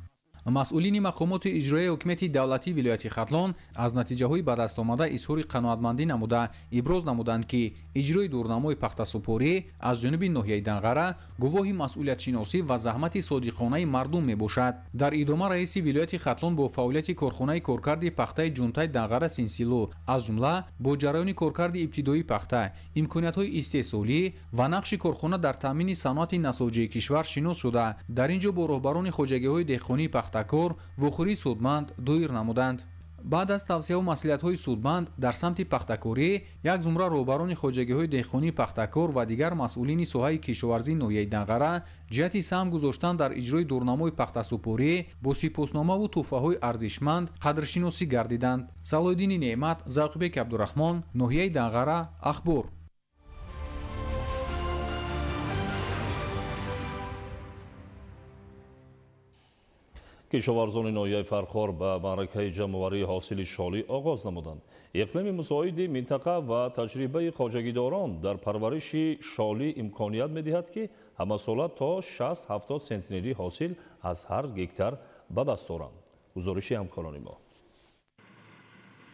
масъулини мақомоти иҷроияи ҳукумати давлатии вилояти хатлон аз натиҷаҳои ба даст омада изҳори қаноатмандӣ намуда иброз намуданд ки иҷрои дурнамои пахтасупорӣ аз ҷониби ноҳияи Данғара гувоҳи масъулиятшиносӣ ва заҳмати содиқонаи мардум мебошад. дар идома раиси вилояти хатлон бо фаъолияти корхонаи коркарди пахтаи ҷунтаи Данғара Синсилу аз ҷумла бо ҷараёни коркарди ибтидоии пахта имкониятҳои истеҳсолӣ ва нақши корхона дар таъмини саноати насоҷии кишвар шинос шуда дар ин ҷо бо роҳбарони хоҷагиҳои деҳқонии пахтакор вохӯрии судманд дуир намуданд. баъд аз тавсияҳу маслиҳатҳои судманд дар самти пахтакорӣ як зумра роҳбарони хоҷагиҳои деҳқонии пахтакор ва дигар масъулини соҳаи кишоварзии ноҳияи Данғара ҷиҳати саҳм гузоштан дар иҷрои дурнамои пахтасупорӣ бо сипосномаву тӯҳфаҳои арзишманд қадршиносӣ гардиданд. Салоҳиддини Неъмат, Завқибек Абдурахмон, ноҳияи Данғара, Ахбор. кишоварзони ноҳияи Фархор ба маъракаи ҷамъоварии ҳосили шолӣ оғоз намуданд. иқлими мусоиди минтақа ва таҷрибаи хоҷагидорон дар парвариши шолӣ имконият медиҳад ки ҳамасола то 60-70 сентнери ҳосил аз ҳар гектар ба даст оранд. гузориши ҳамкорони мо.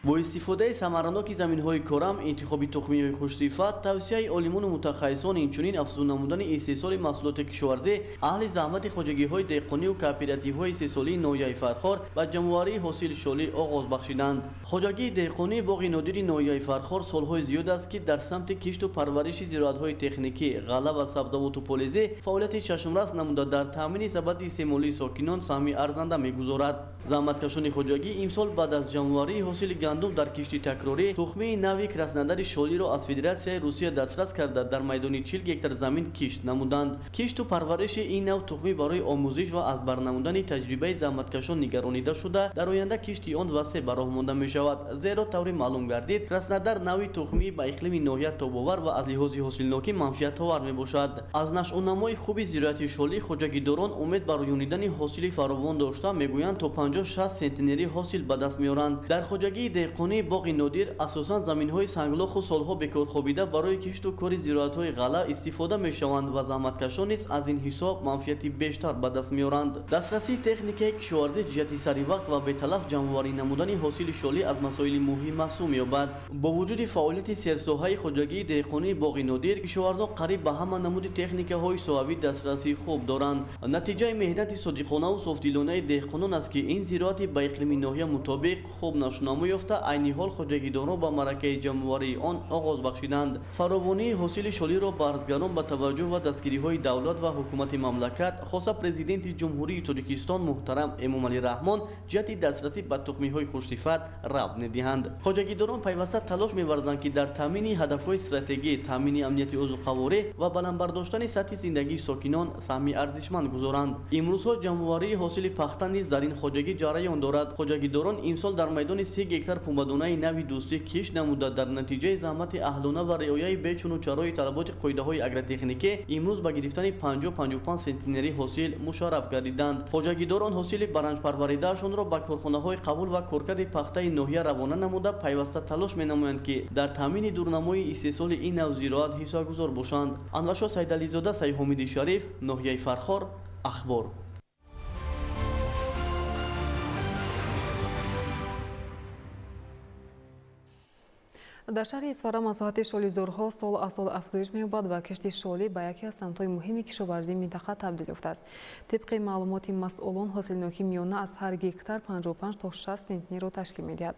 бо истифодаи самараноки заминҳои корам, интихоби тухмиҳои хушсифат, тавсияи олимону мутахассисон, инчунин афзун намудани истеҳсоли маҳсулоти кишоварзӣ, аҳли заҳмати хоҷагиҳои деҳқониву кооперативҳои истеҳсолии ноҳияи Фархор ба ҷамъоварии ҳосили шолӣ оғоз бахшиданд. хоҷагии деҳқонии боғи нодири ноҳияи Фархор солҳои зиёд аст ки дар самти кишту парвариши зироатҳои техникӣ, ғалла ва сабзавоту полезӣ фаъолияти чашмрас намуда дар таъмини сабади истеъмолии сокинон саҳми арзанда мегузорад. заҳматкашони хоҷагӣ имсол баъд аз ҷамъоварии ҳосили гандум дар кишти такрорӣ тухмии нави краснодари шолиро аз Федератсияи Русия дастрас карда дар майдони 40 гектар замин кишт намуданд. кишту парвариши ин нав тухмӣ барои омӯзиш ва аз бар намудани таҷрибаи заҳматкашон нигаронида шуда дар оянда кишти он васеъ ба роҳ монда мешавад. зеро тавре маълум гардид, краснодар нави тухмӣ ба иқлими ноҳия тобовар ва аз лиҳози ҳосилнокӣ манфиатовар мебошад. аз нашъунамои хуби зироати шолӣ хоҷагидорон умед ба рӯёнидани ҳосили фаровон дошта мегӯянд то 50-60 сентнери ҳосил ба даст меоранд. дар хоҷагии деҳқонии боғи нодир асосан заминҳои санглоху солҳо бекорхобида барои кишту кори зироатҳои ғалла истифода мешаванд ва заҳматкашон низ аз ин ҳисоб манфиати бештар ба даст меоранд. дастрасии техникаи кишоварзӣ ҷиҳати саривақт ва беталаф ҷамъоварӣ намудани ҳосили шолӣ аз масоили муҳим маҳсуб меёбад. бо вуҷуди фаъолияти серсоҳаи хоҷагии деҳқонии боғи нодир, кишоварзон қариб ба ҳама намуди техникаҳои соҳавӣ дастрасии хуб доранд. натиҷаи меҳнати содиқонаву софтдилонаи деҳқонон аст ки ин зироати ба иқлими ноҳия мутобиқ хуб нашунамо ёфта, айни ҳол хоҷагидорон ба маъракаи ҷамъоварии он оғоз бахшиданд. фаровонии ҳосили шолиро ба арзгарон ба таваҷҷӯҳ ва дастгириҳои давлат ва ҳукумати мамлакат, хоса президенти ҷумҳурии Тоҷикистон муҳтарам Эмомалӣ Раҳмон ҷиҳати дастрасӣ ба тухмиҳои хушсифат равд медиҳанд. хоҷагидорон пайваста талош меварзанд ки дар таъмини ҳадафҳои стратегӣ, таъмини амнияти озуқаворӣ ва баландбардоштани сатҳи зиндагии сокинон саҳми арзишманд гузоранд. имрӯзҳо ҷамъоварии ҳосили пахта низ дар ин хоҷагӣ ҷараён дорад. хоҷагидорон имсол дар майдони 30 гектар пумбадонаи нави дӯстӣ кишт намуда дар натиҷаи заҳмати аҳлона ва риояи бечуну чарои талаботи қоидаҳои агротехникӣ имрӯз ба гирифтани 50-55 сентнери ҳосил мушарраф гардиданд. хоҷагидорон ҳосили баранҷпарваридаашонро ба корхонаҳои қабул ва коркарди пахтаи ноҳия равона намуда пайваста талош менамоянд ки дар таъмини дурнамои истеҳсоли ин нав зироат ҳиссагузор бошанд. анваршоҳ сайдализода, Сайҳомиди Шариф, ноҳияи Фархор, Ахбор. дар шаҳри Исфара масоҳати шолизорҳо сол аз сол афзоиш меёбад ва кишти шолӣ ба яке аз самтҳои муҳими кишоварзии минтақа табдил ёфтааст. тибқи маълумоти масъулон, ҳосилнокӣ миёна аз ҳар гектар 55 то 60 сентнерро ташкил медиҳад.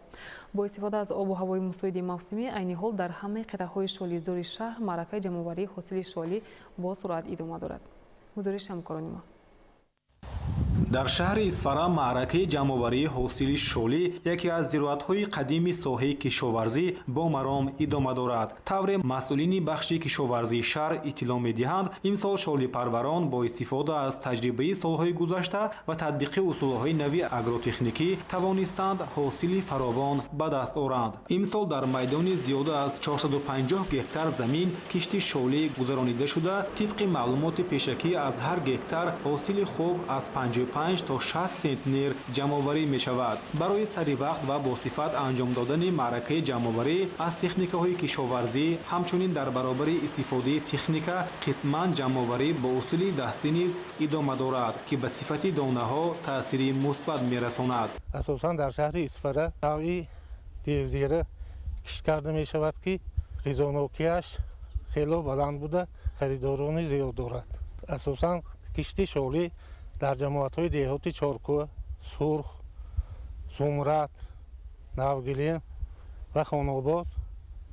бо истифода аз обу ҳавои мусоиди мавсимӣ, айни ҳол дар ҳамаи қитъаҳои шолизори шаҳр маъракаи ҷамъоварии ҳосили шолӣ бо суръат идома дорад. гузориши ҳамкорони мо. дар шаҳри Исфара маъракаи ҷамъоварии ҳосили шолӣ яке аз зироатҳои қадими соҳаи кишоварзӣ бо маром идома дорад. тавре масъулини бахши кишоварзии шаҳр иттилоъ медиҳанд, имсол шолипарварон бо истифода аз таҷрибаи солҳои гузашта ва татбиқи усулҳои нави агротехникӣ тавонистанд ҳосили фаровон ба даст оранд. имсол дар майдони зиёда аз 450 гектар замин кишти шолӣ гузаронида шуда, тибқи маълумоти пешакӣ аз ҳар гектар ҳосили хуб аз 55 45 تا 60 سنتنر جمع‌آوری می‌شود. برای سریع وقت و با صفت انجام دادن معرکه جمع‌آوری از تکنیک‌های کشاورزی همچنین در برابر استفاده تکنیک قسماً جمع‌آوری با اصول دستی نیز ادامه دارد که به صفت دانه‌ها تأثیر مثبت می‌رساند. اساساً در شهر اسفره نوعی دیوزیره کشت کرده می‌شود که غذانوکیش خیلی بلند بوده، خریداران زیاد دارد. اساساً کشتی شغلی در جماعت‌های دهاتی چارکوه، سرخ، سومرات، نوگلین و خاناباد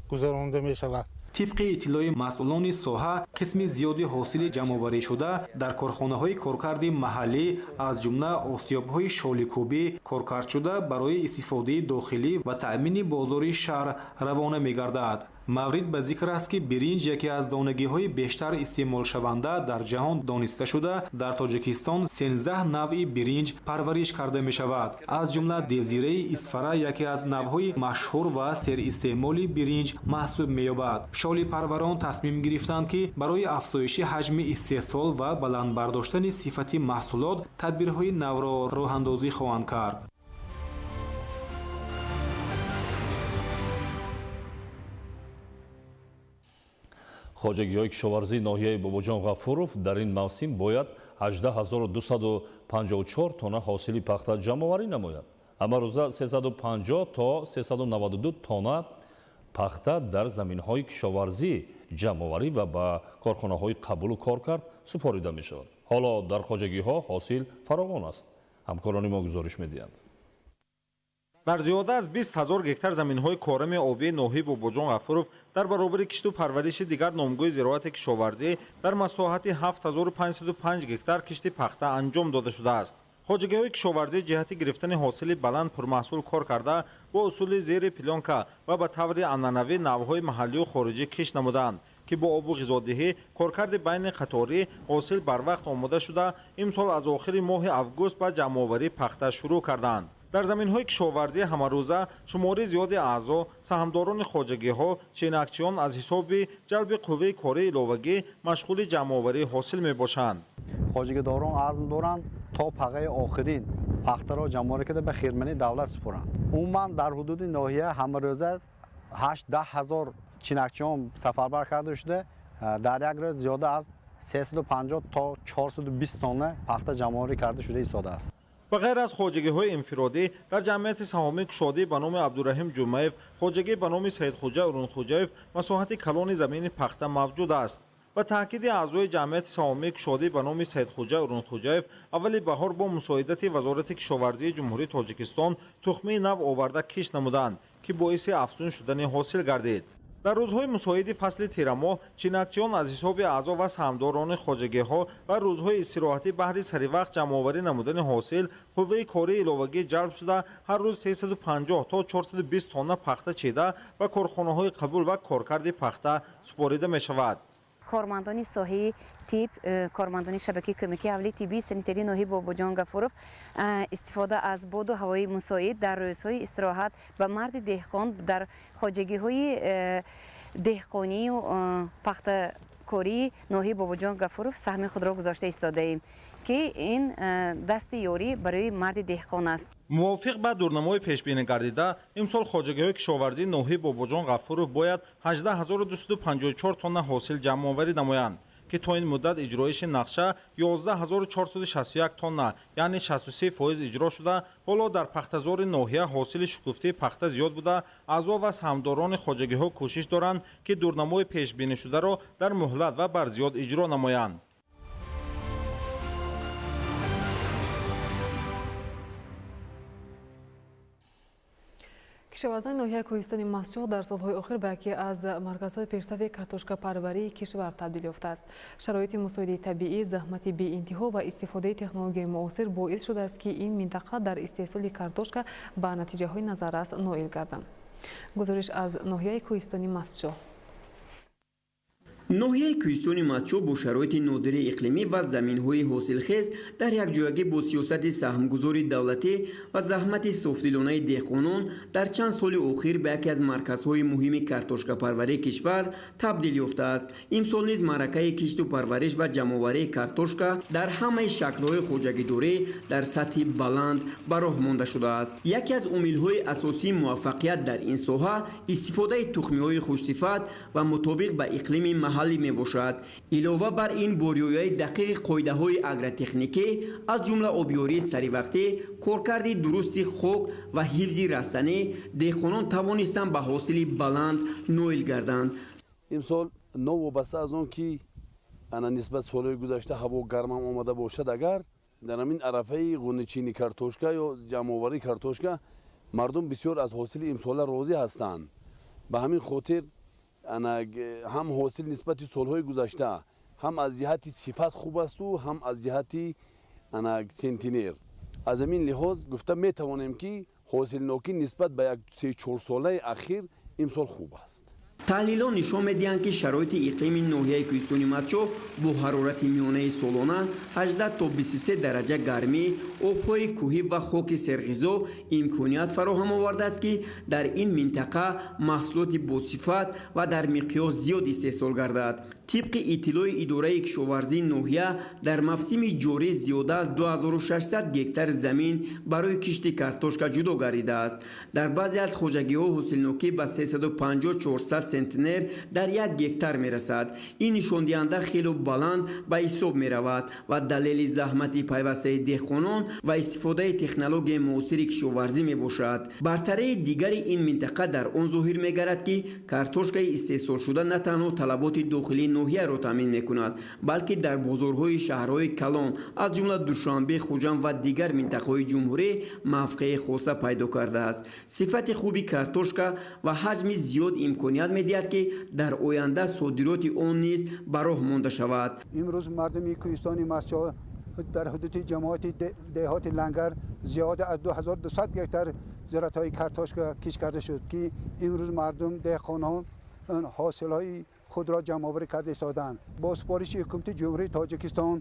گذرانده می‌شود. طبق اطلاع مسئولان ساحه قسم زیادی حاصل جمع‌آوری شده در کارخانه‌های کارکردی محلی از جمله آسیاب‌های شالیکوبی کارکرد شده برای استفاده داخلی و تأمین بازار شهر روانه می‌گردد. مورد به ذکر است که برنج یکی از دانگی‌های بیشتر استعمال شونده در جهان دانسته شده در تاجیکستان 13 نوع برنج پرورش کرده می‌شود. از جمله دیوزیره اسفره یکی از نوع‌های مشهور و سر استعمال برنج محسوب می‌یابد. شالی پروران تصمیم گرفتند که برای افزایش حجم استحصال و بلند برداشتن صفت محصولات تدبیرهای نو را راه‌اندازی خواهند کرد. хоҷагиҳои кишоварзии ноҳияи бобоҷон ғафуров дар ин мавсим бояд 18254 тонна ҳосили пахта ҷамъоварӣ намояд. амарӯза 350 то 392 тонна пахта дар заминҳои кишоварзӣ ҷамъоварӣ ва ба корхонаҳои қабулу коркард супорида мешавад. ҳоло дар хоҷагиҳо ҳосил фаровон аст. ҳамкорони мо гузориш медиҳанд. در زیاده از 20,000 گکتار زمین‌های کارم آبی ناحیه باباجان غفورов در برابر کشت و پرورش دیگر نامگوی زراعت کشاورزی در مساحت 7505 گکتار کشت پخته انجام داده شده است. خواجگی‌های کشاورزی جهت گرفتن حاصل بلند پرمحصول کار کرده با اصول زیر پلانکا و به طور عنعنوی نوع‌های محلی و خارجی کشت نمودند که با آب و غذادهی کارکرد بین قطاری حاصل بر وقت آماده شده امسال از آخر ماه اوگوست به جمع‌آوری پخته شروع کردند. در زمین‌های کشاورزی همروزه شمار زیاد اعضا سهامداران خواجگی‌ها شینکچیان از حساب جلب قوه کاری علاوگی مشغول جمع‌آوری حاصل میباشند. خواجگی‌داران عزم دارند تا پقه آخرین پخته را جمع‌آوری کرده به خیرمنی دولت سپارند. عموما در حدود ناحیه همروزه 8-10 هزار چینکچیان سفربر کرده شده. در یک روز زیاده از 350 تا 420 تن پخته جمع‌آوری کرده شده ایستاده است. و غیر از خواجگی‌های انفرادی در جمعیت سهامی کشادی به نام عبدالرحیم جمعیف، خواجگی به نام سید خوجا ارون خوجایف مساحت کلان زمین پخته موجود است. و تاکید اعضای جمعیت سهامی کشادی به نام سید خوجا ارون خوجایف اول بهار با مساعدت وزارت کشاورزی جمهوری تاجیکستان تخم نو آورده کشت نمودند که باعث افزون شدن حاصل گردید. در روزهای مساعد فصل تیرماه چینکچیان از حساب اعضا و سهامداران خواجگی‌ها و روزهای استراحتی بهر سریع وقت جمع‌آوری نمودن حاصل قوه کاری علاوگی جلب شده هر روز 350 تا 420 تن پخته چیده و کارخانه‌های قبول و کارکرد پخته سپاریده می‌شود. کارمندان ساحه تیپ کارمندان شبکه کمکی اولیه طبی سانیتری ناحیه باباجان غفورov استفاده از باد و هوای مساعد در روزهای استراحت به مرد دهقان در خواجگی‌های دهقانی و پخته کاری ناحیه باباجان غفورov سهم خود را گذاشته ایستاده ایم که این دست یاری برای مرد دهقان است. موافق با دورنمای پیشبینی گردیده امسال خواجگی‌های کشاورزی ناحیه باباجان غفورov باید 18254 تن حاصل جمع‌آوری نمایند که تا این مدت اجرایش نقشه 11461 تن یعنی 63% اجرا شده. حالا در پخته‌زار ناحیه حاصل شکفته پخته زیاد بوده. اعضا و سهامداران خواجگی‌ها کوشش دارند که دورنمای پیشبینی شده را در مهلت و بر زیاد اجرا نمایند. کشاورزان ناحیه کوهستان مسجد در سالهای آخر به یکی از مرکزهای پیشرفت کارتوشکا پروری کشور تبدیل یافته است. شرایط مساعد طبیعی، زحمت بی انتها و استفاده تکنولوژی معاصر باعث شده است که این منطقه در استحصال کارتوشکا به نتیجه های نظررس نائل گردد. گزارش از ناحیه کوهستان مسجد. ноҳияи кӯҳистони матчо бо шароити нодираи иқлимӣ ва заминҳои ҳосилхез дар якҷоягӣ бо сиёсати саҳмгузори давлатӣ ва заҳмати софдилонаи деҳқонон дар чанд соли охир ба яке аз марказҳои муҳими картошкапарварии кишвар табдил ёфтааст. Имсол низ маъракаи кишту парвариш ва ҷамъоварии картошка дар ҳамаи шаклҳои хоҷагидорӣ дар сатҳи баланд ба роҳ монда шудааст. Яке аз омилҳои асосии муваффақият дар ин соҳа истифодаи тухмиҳои хушсифат ва мутобиқ ба иқлими маҳаллӣ мебошад. Илова бар ин бо риояи дақиқи қоидаҳои агротехникӣ аз ҷумла обёрии саривақтӣ, коркарди дурусти хок ва ҳифзи растанӣ деҳқонон тавонистанд ба ҳосили баланд ноил гарданд. имсол новобаста аз он ки ана нисбат солҳои гузашта ҳаво гармам омада бошад, агар дар ҳамин арафаи ғуничини картошка ё ҷамъоварии картошка мардум бисёр аз ҳосили имсола розӣ ҳастанд. ба ҳамин хотир ҳам ҳосил нисбати солҳои гузашта ҳам аз ҷиҳати сифат хуб асту ҳам аз ҷиҳати сентинер. аз ҳамин лиҳоз гуфта метавонем ки ҳосилнокӣ нисбат ба 3-4 солаи ахир имсол хуб аст. таҳлилон нишон медиҳанд ки шароити иқлими ноҳияи кӯҳистони матчо бо ҳарорати миёнаи солона 18 то 23 дараҷа гармӣ, обҳои кӯҳӣ ва хоки серғизо имконият фароҳам овардааст ки дар ин минтақа маҳсулоти босифат ва дар миқёс зиёд истеҳсол гардад. тибқи иттилои идораи кишоварзии ноҳия дар мавсими ҷорӣ зиёда аз 2600 гектар замин барои кишти картошка ҷудо гардидааст. дар баъзе аз хоҷагиҳо ҳосилнокӣ ба 350-400 сентнер дар як гектар мерасад. ин нишондиҳанда хело баланд ба ҳисоб меравад ва далели заҳмати пайвастаи деҳқонон ва истифодаи технологияи муосири кишоварзӣ мебошад. бартарии дигари ин минтақа дар он зоҳир мегардад ки картошкаи истеҳсолшуда на танҳо талаботи дохилии ноҳияро таъмин мекунад, балки дар бозорҳои шаҳрҳои калон аз ҷумла Душанбе, Хуҷанд ва дигар минтақаҳои ҷумҳурӣ мавқеи хоса пайдо кардааст. сифати хуби картошка ва ҳаҷми зиёд имконият медиҳад ки дар оянда содироти он низ ба роҳ монда шавад. имрӯз мардуми кӯҳистони матчо дар ҳудуди ҷамоати деҳоти лангар зиёда аз 2200 гектар зироатҳои картошка киш карда шуд ки имрӯз мардум деҳқонон ҳосилҳои худро ҷамъоварӣ карда истоданд. бо супориши ҳукумати ҷумҳурии Тоҷикистон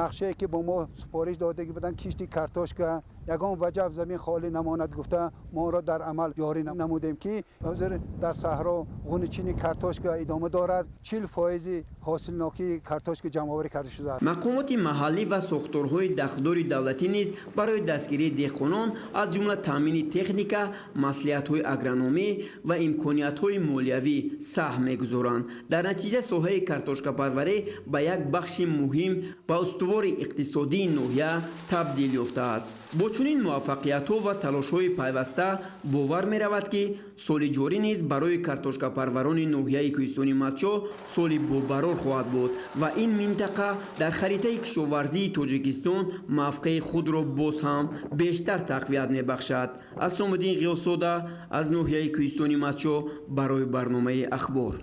нақшае ки бо мо супориш додагӣ буданд кишти картошка ягон ваҷаб замин холӣ намонад гуфта моро дар амал ҷорӣ намудем ки ҳозир дар саҳро ғуничини картошка идома дорад. 40% ҳосилнокии картошка ҷамъоварӣ карда шудааст. мақомоти маҳаллӣ ва сохторҳои дахдори давлатӣ низ барои дастгирии деҳқонон аз ҷумла таъмини техника, маслиҳатҳои агрономӣ ва имкониятҳои молиявӣ саҳм мегузоранд. дар натиҷа соҳаи картошкапарварӣ ба як бахши муҳим ва устувори иқтисодии ноҳия табдил ёфтааст. бо чунин муваффақиятҳо ва талошҳои пайваста бовар меравад ки соли ҷорӣ низ барои картошкапарварони ноҳияи кӯҳистони матчо соли бобарор хоҳад буд ва ин минтақа дар харитаи кишоварзии Тоҷикистон мавқеи худро боз ҳам бештар тақвият мебахшад. Асомиддин Ғиёсода аз ноҳияи кӯҳистони матчо барои барномаи ахбор.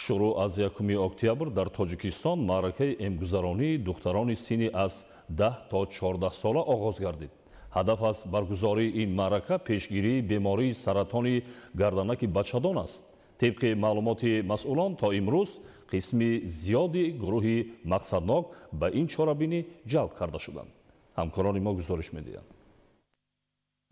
шуруъ аз 1 октябр дар Тоҷикистон маъракаи эмгузаронии духтарони синни аз 10 то 14 сола оғоз гардид. ҳадаф аз баргузории ин маърака пешгирии бемории саратони гарданаки бачадон аст. тибқи маълумоти масъулон то имрӯз қисми зиёди гурӯҳи мақсаднок ба ин чорабинӣ ҷалб карда шуданд. ҳамкорони мо гузориш медиҳанд.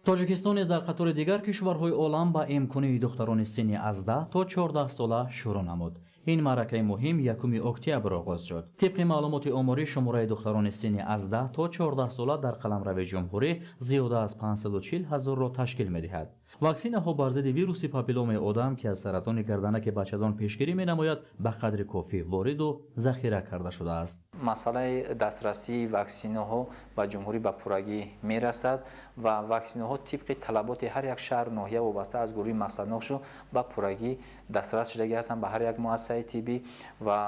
тоҷикистон низ дар қатори дигар кишварҳои олам ба эмкунии духтарони синни аз 10 то 14 сола шурӯъ намуд. ин маъракаи муҳим 1 октябр оғоз шуд. тибқи маълумоти оморӣ шумораи духтарони синни аз 10 то 14 сола дар қаламрави ҷумҳурӣ зиёда аз 540 000-ро ташкил медиҳад. ваксинаҳо бар зидди вируси папиломаи одам ки аз саратони гарданаки бачадон пешгирӣ менамояд ба қадри кофӣ вориду захира карда шудааст. масъалаи дастрасии ваксинаҳо ба ҷумҳурӣ ба пуррагӣ мерасад ва ваксинаҳо тибқи талаботи ҳар як шаҳру ноҳия вобаста аз гурӯҳи мақсаднокшо ба пуррагӣ дастрас шудагӣ ҳастанд ба ҳар як муассисаи тиббӣ ва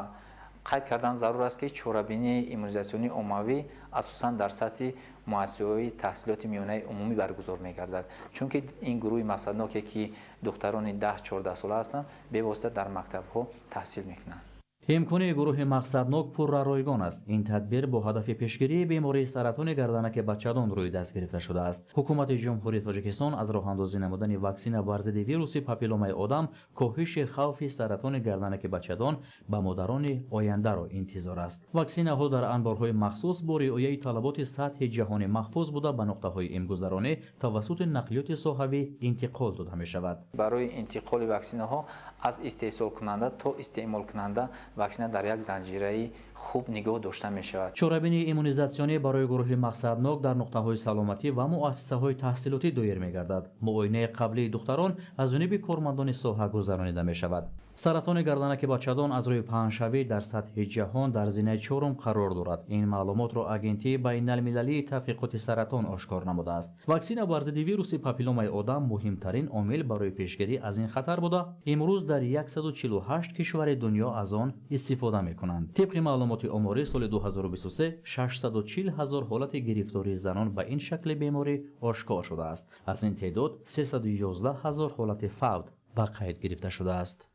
қайд кардан зарур аст ки чорабинии иммунизатсионии оммавӣ асосан дар сатҳи муассисаҳои таҳсилоти миёнаи умумӣ баргузор мегардад, чунки ин гурӯҳи мақсадноке ки духтарони 10-14 сола ҳастанд бевосита дар мактабҳо таҳсил мекунанд. امکان گروه مقصدناک پررایگان است. این تدبیر با هدف پیشگیری بیماری سرطان گردنک بچگان روی دست گرفته شده است. حکومت جمهوری تاجیکستان از راه اندازی نمودن واکسن ضد ویروس پاپیلومای آدم کاهش خوف سرطان گردنک بچگان به مادران آینده را انتظار است. واکسن ها در انبارهای مخصوص با رعایت طلبات سطح جهانی محفوظ بوده به نقطه های امگذرانه توسط نقلیات صحوی انتقال داده می شود. برای انتقال واکسن ها از استحصال کننده تا استعمال کننده واکسن در یک زنجیره خوب نگاه داشته می شود. چاره‌بینی ایمونیزاسیونی برای گروه مقصدناک در نقطه‌های سلامتی و مؤسسه‌های تحصیلاتی دایر می‌گردد. معاینه قبلی دختران از جانب کارمندان ساحه گذرانیده می شود. سرطان گردنک بچگان از روی پهنشوی در سطح جهان در زینه چهارم قرار دارد. این معلومات را آژانس بین‌المللی تحقیقات سرطان آشکار نموده است. واکسن ضد ویروس پاپیلومای آدم مهمترین عامل برای پیشگیری از این خطر بوده. امروز در 148 کشور دنیا از آن استفاده می‌کنند. طبق معلومات آماری سال 2023 640,000 حالت گرفتاری زنان به این شکل بیماری آشکار شده است. از این تعداد 311,000 حالت فوت به قید گرفته شده است.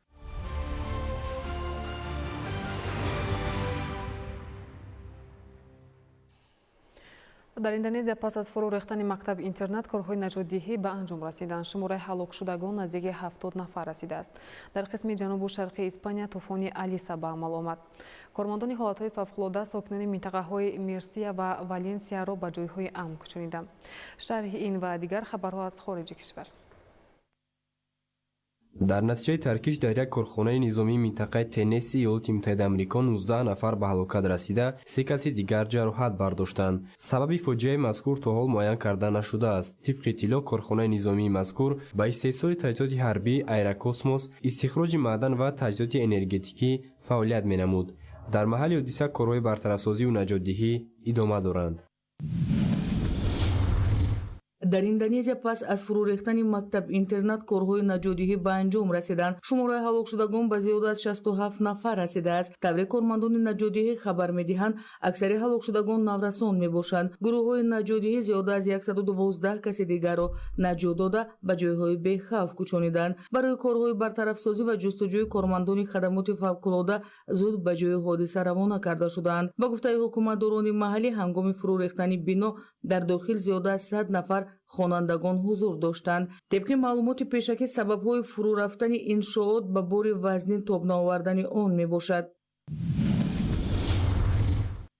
در اندونزیا پس از فرو ریختن مکتب اینترنت کارهای نجات‌دهی به انجام رسیدند. شماره هلاک شدگان نزدیک 70 نفر رسیده است. در قسم جنوب و شرقی اسپانیا طوفان الیسا به عمل آمد. کارمندان حالت‌های فوق‌العاده ساکنان منطقه‌های مرسیا و والنسیا را به جای‌های امن کوچانیدند. شرح این و دیگر خبرها از خارج کشور. در نتیجه ترکیش در یک کارخانه نظامی منطقه تنسی ایالات متحده آمریکا 19 نفر به هلاکت رسیده، 3 کسی دیگر جراحت برداشتند. سبب فاجعه مذکور تا حال معین کرده نشده است. طبق اطلاع کارخانه نظامی مذکور با استحصال تجهیزات حربی ایراکوسموس، استخراج معدن و تجهیزات انرژتیکی فعالیت می‌نمود. در محل حادثه کارهای برطرف‌سازی و نجات‌دهی ادامه دارند. در اندونزیا پس از فرو ریختن مکتب اینترنت کارهای نجات‌دهی به انجام رسیدند. شماره هلاک شدگان به زیاد از 67 نفر رسیده است. طبق کارمندان نجات‌دهی خبر می‌دهند اکثر هلاک شدگان نورسان میباشند. گروه‌های نجات‌دهی زیاد از 112 کسی دیگر را نجات داده به جای‌های بی‌خوف کوچانیدند. برای کارهای برطرف‌سازی و جستجوی کارمندان خدمات فوق‌العاده زود به جای حادثه روانه کرده شدند. با گفته حکومتداران محلی هنگام فرو ریختن بنا در داخل زیاد از 100 نفر خوانندگان حضور داشتند. طبق معلومات پیشکی سبب‌های فرو رفتن انشاءات به بار وزنی تاب نآوردن آن میباشد.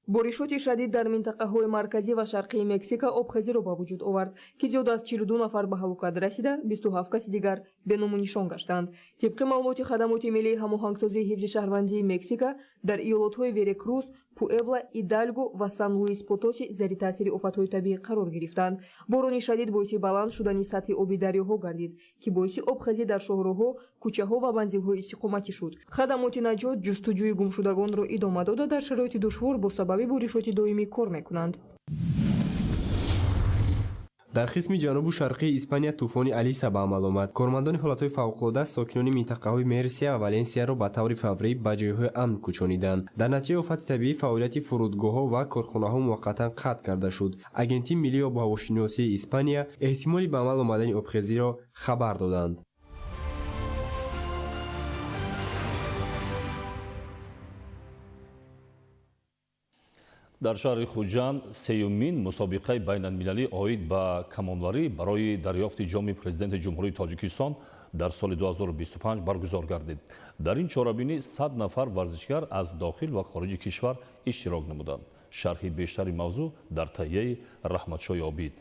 بارشات شدید در منطقه‌های مرکزی و شرقی مکزیک آبخوری را به وجود آورد که زیاد از 42 نفر به هلاکت رسیده، 27 کس دیگر به نام و نشان گشتند. طبق معلومات خدمات ملی هماهنگسازی حفظ شهروندی مکزیک در ایالت‌های وریکروز، پوئبلا، ایدالگو و سان لوئیس پوتوسی زیر تاثیر آفت‌های طبیعی قرار گرفتند. باران شدید باعث بلند شدن سطح آبی دریاها گردید که باعث آبخوری در شهرها، کوچه‌ها و منزل‌ها استقامتی شد. خدمات نجات جستجوی گمشدگان را ادامه داده در شرایط دشوار با سبب بارشات دائمی کار می‌کنند. در قسم جنوب و شرقی اسپانیا طوفان الیسا به عمل آمد. کارمندان حالت‌های فوق‌العاده ساکنان منطقه‌های مرسیا و والنسیا را به طور فوری به جای‌های امن کوچانیدند. در نتیجه آفت طبیعی فعالیت فرودگاه‌ها و کارخانه‌ها موقتا قطع کرده شد. آژانس ملی آب و هواشناسی اسپانیا احتمال به عمل آمدن آبخوری را خبر دادند. در شهر خوجанд سیومین مسابقه بین‌المللی оид ба камонварӣ барои дарёфти ҷоми президенти ҷумҳурии тоҷикистон дар соли 2025 баргузор гардид. дар ин чорабинӣ 100 нафар варзишгар аз дохил ва хориҷи кишвар иштирок намуданд. шарҳи бештари мавзӯъ дар таҳияи раҳматшоҳи обид.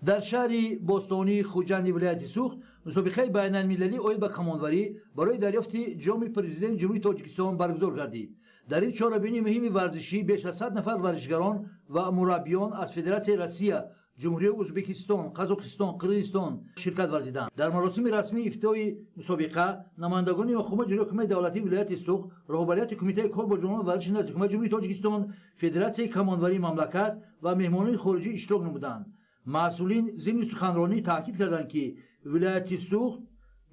در شهر بوستانی خوجند ولایت سوخت مسابقه بین‌المللی оид ба камонварӣ барои дарёфти ҷоми президенти ҷумҳурии тоҷикистон баргузор гардид. در این چهاربینی مهم ورزشی بیش از 100 نفر ورزشگران و مربیان از فدراسیون روسیه، جمهوری ازبکستان، قزاقستان، قرغیزستان شرکت ورزیدند. در مراسم رسمی افتتاحی مسابقه نمایندگان مقام جمهوری حکومت دولتی ولایت استوق، رهبریت کمیته کار با جنبش ورزش نزد حکومت جمهوری تاجیکستان، فدراسیون کمانوری مملکت و مهمانان خارجی اشتراک نمودند. مسئولین ضمن سخنرانی تاکید کردند که ولایت استوق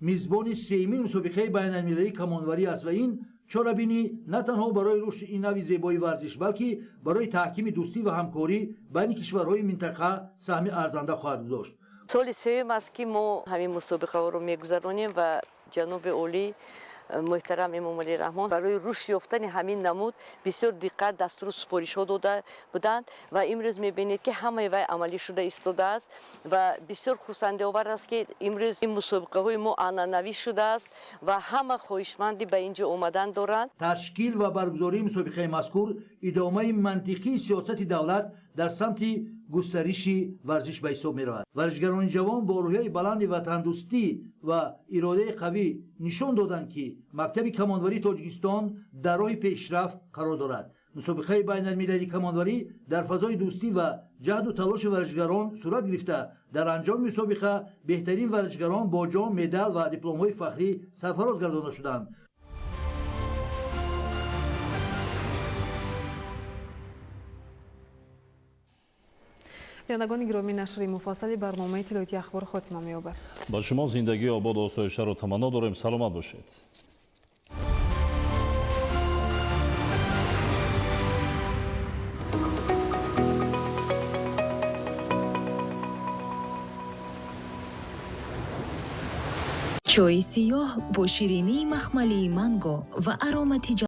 میزبان سیمین مسابقه بین‌المللی کمانوری است و این چهاربینی نه تنها برای رشد این نوع زیبایی ورزش بلکه برای تحکیم دوستی و همکاری بین کشورهای منطقه سهم ارزنده خواهد داشت. سال سوم است که ما همین مسابقه رو میگذرانیم و جناب عالی محترم امام علی رحمان برای رشد یافتن همین نمود بسیار دقت دستور سپارش‌ها داده بودند و امروز می‌بینید که همه وی عملی شده ایستاده است و بسیار خرسنده آور است که امروز این مسابقه‌های ما عنعنوی شده است و همه خواهشمندی به اینجا آمدن دارند. تشکیل و برگزاری مسابقه مذکور ادامه منطقی سیاست دولت در سمت گسترش ورزش به حساب می رود. ورزشگران جوان با روحیه بلند وطندوستی و اراده قوی نشان دادند که مکتب کمانداری تاجیکستان در راه پیشرفت قرار دارد. مسابقه بین المللی کمانداری در فضای دوستی و جهد و تلاش ورزشگران صورت گرفته در انجام مسابقه بهترین ورزشگران با جام، مدال و دیپلم‌های فخری سرفراز گردانده شدند. بینندگان گرامی، نشر مفصل برنامه اطلاعاتی اخبار خاتمه می‌یابد. با شما زندگی آباد و آسایش‌تر رو تمنا داریم. سلامت باشید. چای سیاه با شیرینی مخملی مانگو و اروماتی